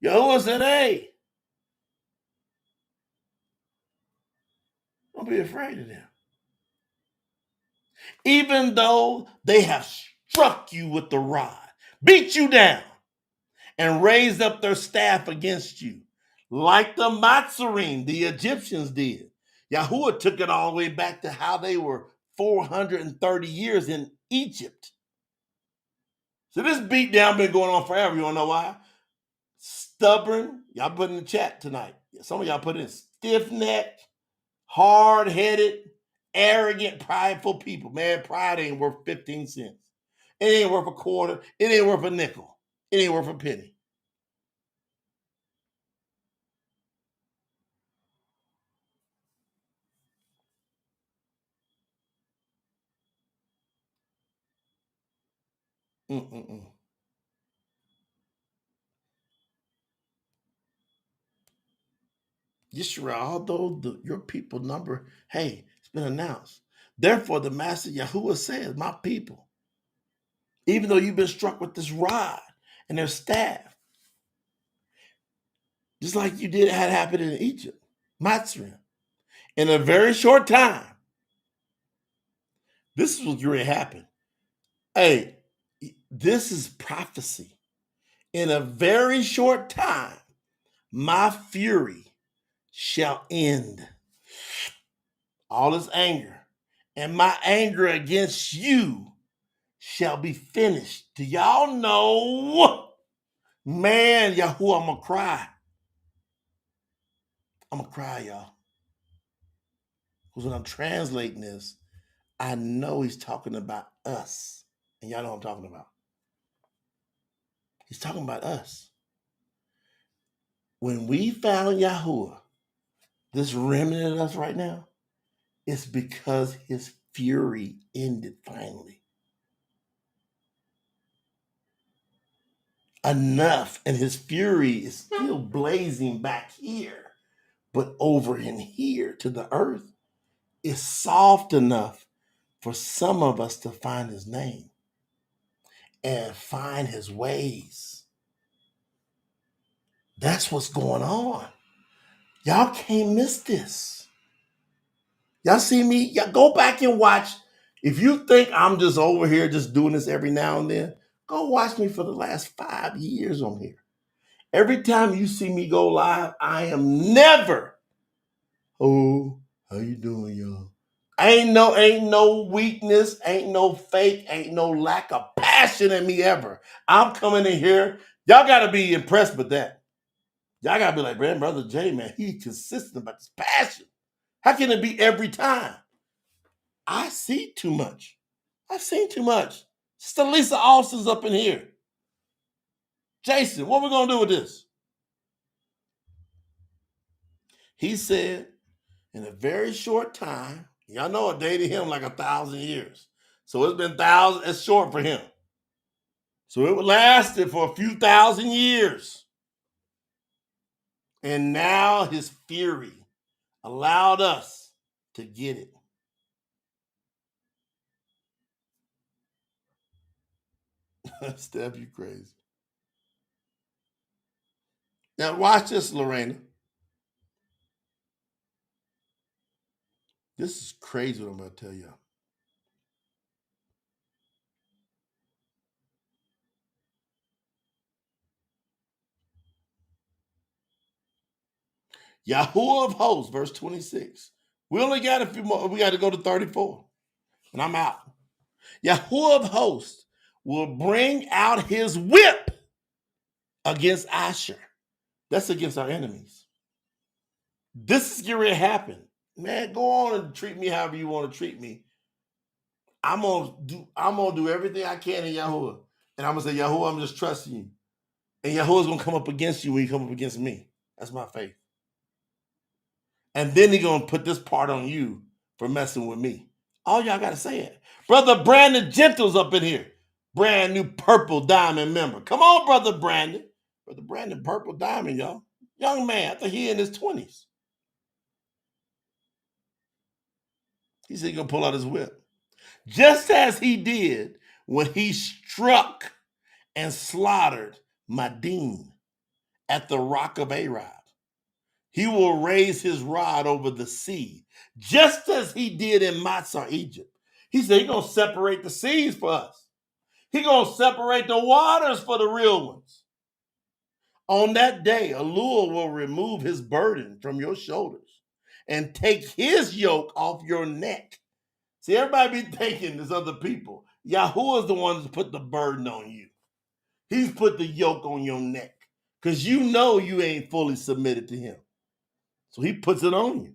B: Yahuwah said, hey, don't be afraid of them. Even though they have struck you with the rod, beat you down, and raised up their staff against you, like the Matzarim, the Egyptians did. Yahuwah took it all the way back to how they were 430 years in Egypt. So this beat down been going on forever. You want to know why? Stubborn. Y'all put in the chat tonight. Some of y'all put in stiff-necked, hard-headed, arrogant, prideful people. Man, pride ain't worth 15 cents. It ain't worth a quarter. It ain't worth a nickel. It ain't worth a penny. Mm-mm-mm. Yisrael, although your people number, hey, it's been announced. Therefore, the master Yahuwah says, my people, even though you've been struck with this rod and their staff, just like you did had happened in Egypt, Matzrim, in a very short time, this is what's going to happen. Hey, this is prophecy. In a very short time, my fury shall end all his anger, and my anger against you shall be finished. Do y'all know? Man, Yahuwah, I'm going to cry. I'm going to cry, y'all. Because when I'm translating this, I know he's talking about us. And y'all know what I'm talking about. He's talking about us. When we found Yahuwah, this remnant of us right now, it's because his fury ended finally. Enough, and his fury is still blazing back here, but over in here to the earth, it's soft enough for some of us to find his name and find his ways. That's what's going on. Y'all can't miss this. Y'all see me? Y'all go back and watch. If you think I'm just over here just doing this every now and then, go watch me for the last 5 years on here. Every time you see me go live, I am never, oh, how you doing, y'all? Ain't no weakness, ain't no fake, ain't no lack of passion in me ever. I'm coming in here. Y'all got to be impressed with that. Y'all got to be like, man, Brother Jay, man, he's consistent about his passion. How can it be every time? I see too much. I've seen too much. Sister Lisa Austin's up in here. Jason, what we going to do with this? He said, in a very short time, y'all know I dated him like 1,000 years. So it's been thousands, it's short for him. So it lasted for a few thousand years. And now his fury allowed us to get it. Steph, you crazy. Now watch this, Lorena. This is crazy what I'm about to tell you. Yahuwah of hosts, verse 26. We only got a few more. We got to go to 34. And I'm out. Yahuwah of hosts will bring out his whip against Ashur. That's against our enemies. This is getting ready to happen. Man, go on and treat me however you want to treat me. I'm gonna do everything I can in Yahuwah. And I'm gonna say, Yahuwah, I'm just trusting you. And Yahuwah's gonna come up against you when you come up against me. That's my faith. And then he's gonna put this part on you for messing with me. All y'all gotta say it. Brother Brandon Gentle's up in here. Brand new purple diamond member. Come on, Brother Brandon. Brother Brandon, purple diamond, y'all. Young man, I think he in his 20s. He said he's gonna pull out his whip. Just as he did when he struck and slaughtered Madin at the rock of Arad. He will raise his rod over the sea, just as he did in Matzah, Egypt. He said he's going to separate the seas for us. He's going to separate the waters for the real ones. On that day, Elul will remove his burden from your shoulders and take his yoke off your neck. See, everybody be thinking there's other people. Yahuwah is the one who's put the burden on you. He's put the yoke on your neck because you know you ain't fully submitted to him. So he puts it on you.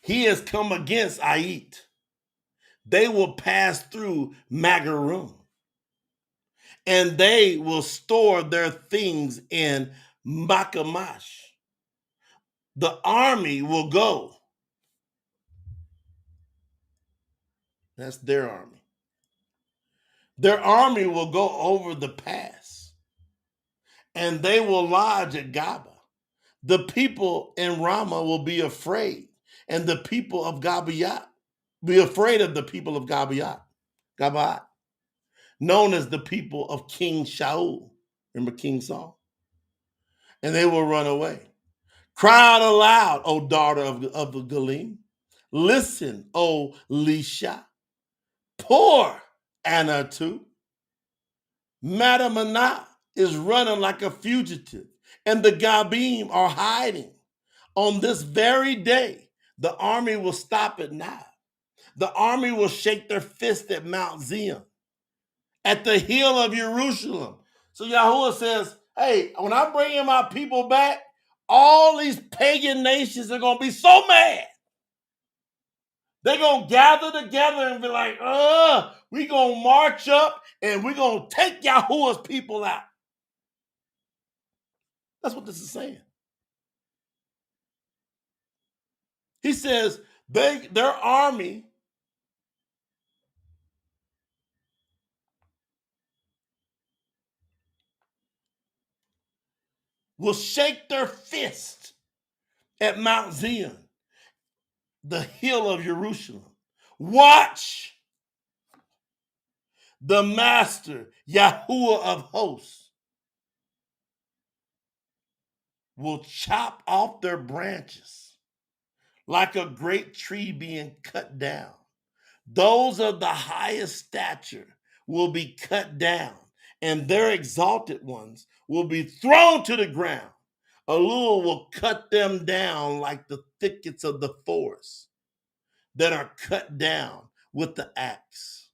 B: He has come against Ait. They will pass through Magarum, and they will store their things in Makamash. The army will go. That's their army. Their army will go over the pass, and they will lodge at Gaba. The people in Ramah will be afraid, and the people of Gabayat be afraid of the people of Gabayat, known as the people of King Shaul. Remember King Saul? And they will run away. Cry out aloud, O daughter of the Galim. Listen, O Lisha. Poor Anatu. Madamana is running like a fugitive, and the Gabim are hiding. On this very day, the army will stop at Nile. The army will shake their fist at Mount Zion, at the hill of Jerusalem. So Yahuwah says, hey, when I bring in my people back, all these pagan nations are going to be so mad. They're going to gather together and be like, we're going to march up and we're going to take Yahuwah's people out. That's what this is saying. He says their army will shake their fist at Mount Zion, the hill of Jerusalem. Watch the master, YAHUAH of hosts, will chop off their branches like a great tree being cut down. Those of the highest stature will be cut down, and their exalted ones will be thrown to the ground. Allure will cut them down like the thickets of the forest that are cut down with an axe.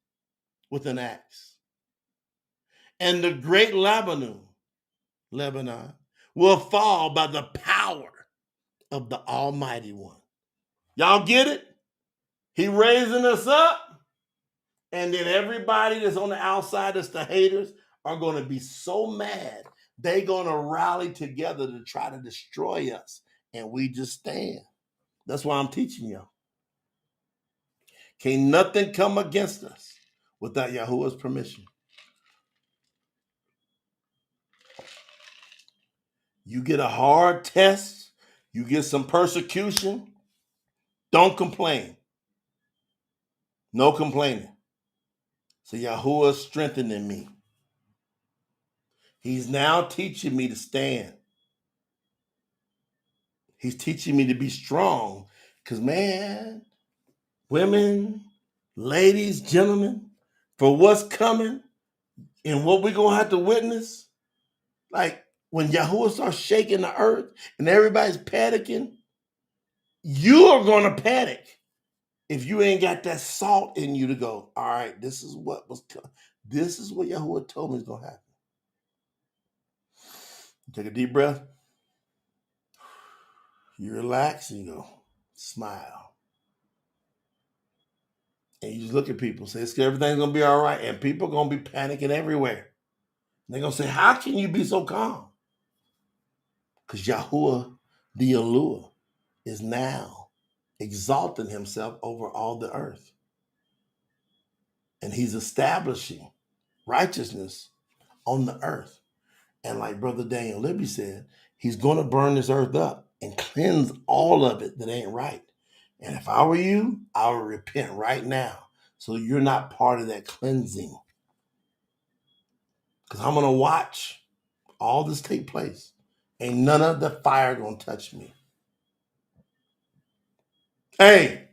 B: And the great Lebanon, will fall by the power of the Almighty One. Y'all get it? He raising us up, and then everybody that's on the outside, that's the haters, are going to be so mad. They're going to rally together to try to destroy us, and we just stand. That's why I'm teaching y'all. Can't nothing come against us without Yahuwah's permission. You get a hard test, you get some persecution, don't complain. No complaining. So Yahuwah is strengthening me. He's now teaching me to stand. He's teaching me to be strong. Because, man, women, ladies, gentlemen, for what's coming and what we're going to have to witness, like when Yahuwah starts shaking the earth and everybody's panicking, you are going to panic if you ain't got that salt in you to go, all right, this is what was coming. This is what Yahuwah told me is going to happen. Take a deep breath. You relax and you go, smile. And you just look at people, say, everything's going to be all right. And people are going to be panicking everywhere. And they're going to say, how can you be so calm? Because Yahuwah, the Allure, is now exalting himself over all the earth. And he's establishing righteousness on the earth. And like Brother Daniel Libby said, he's going to burn this earth up and cleanse all of it that ain't right. And if I were you, I would repent right now so you're not part of that cleansing. Because I'm going to watch all this take place. Ain't none of the fire going to touch me. Hey,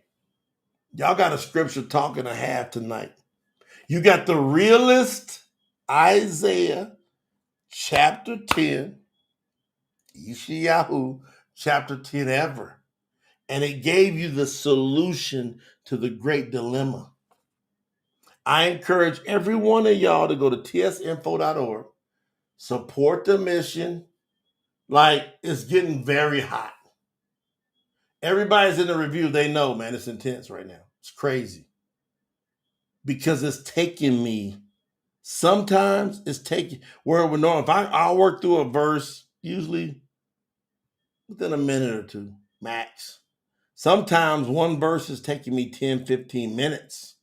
B: y'all got a scripture talk and a half tonight. You got the realist Isaiah chapter 10, Yishaiyahu chapter 10 ever. And it gave you the solution to the great dilemma. I encourage every one of y'all to go to tsinfo.org, support the mission. Like, it's getting very hot. Everybody's in the review. They know, man, it's intense right now. It's crazy. Because it's taking me, sometimes it's taking, where it would know, if I'll work through a verse, usually within a minute or two, max. Sometimes one verse is taking me 10, 15 minutes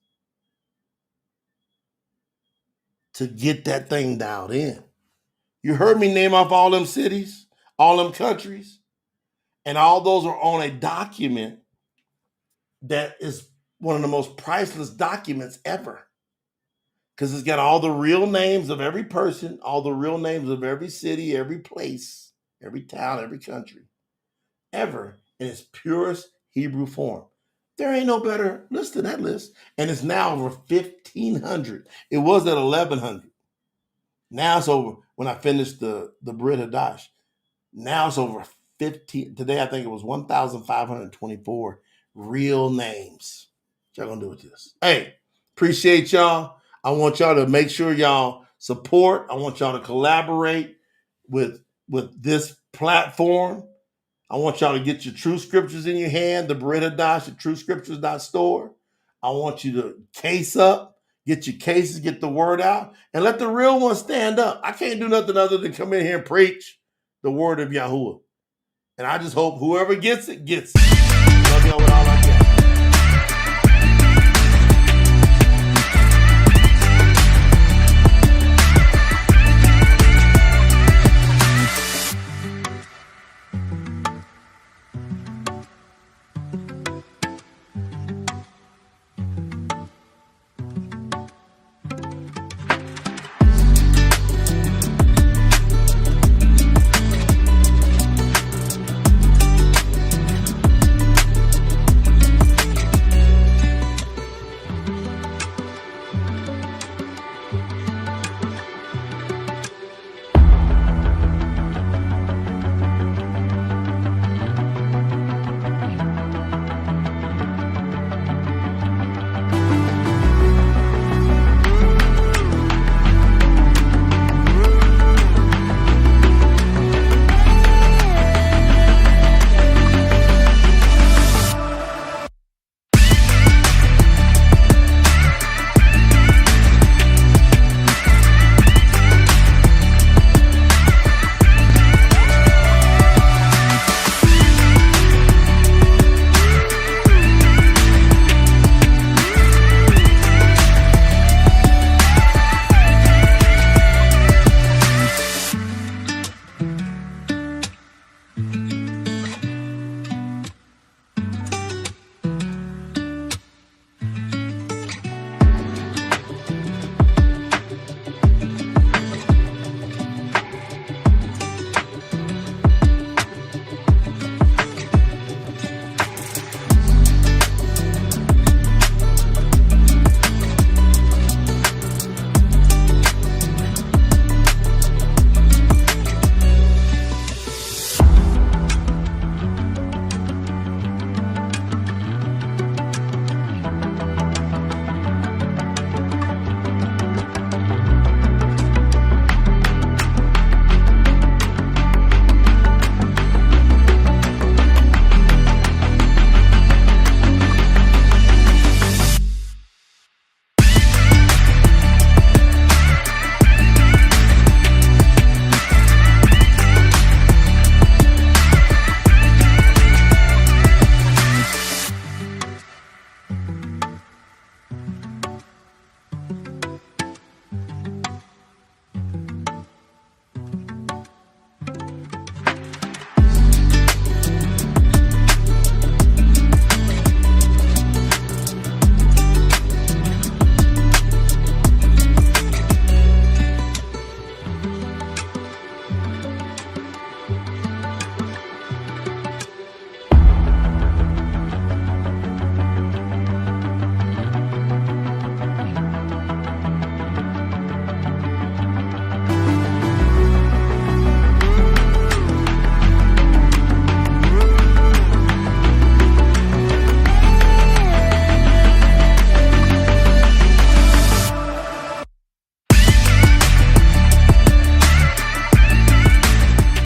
B: to get that thing dialed in. You heard me name off all them cities, all them countries, and all those are on a document that is one of the most priceless documents ever. Because it's got all the real names of every person, all the real names of every city, every place, every town, every country, ever in its purest Hebrew form. There ain't no better list than that list. And it's now over 1,500. It was at 1,100. Now it's over, when I finished the Brit Hadash, now it's over 15. Today I think it was 1,524 real names. What y'all gonna do with this? Hey, appreciate y'all. I want y'all to make sure y'all support. I want y'all to collaborate with this platform. I want y'all to get your Truth Scriptures in your hand, the Brit Hadash at truthscriptures.store. I want you to case up, get your cases, get the word out, and let the real ones stand up. I can't do nothing other than come in here and preach. the word of Yahuwah. And I just hope whoever gets it, gets it. Love y'all with all I got.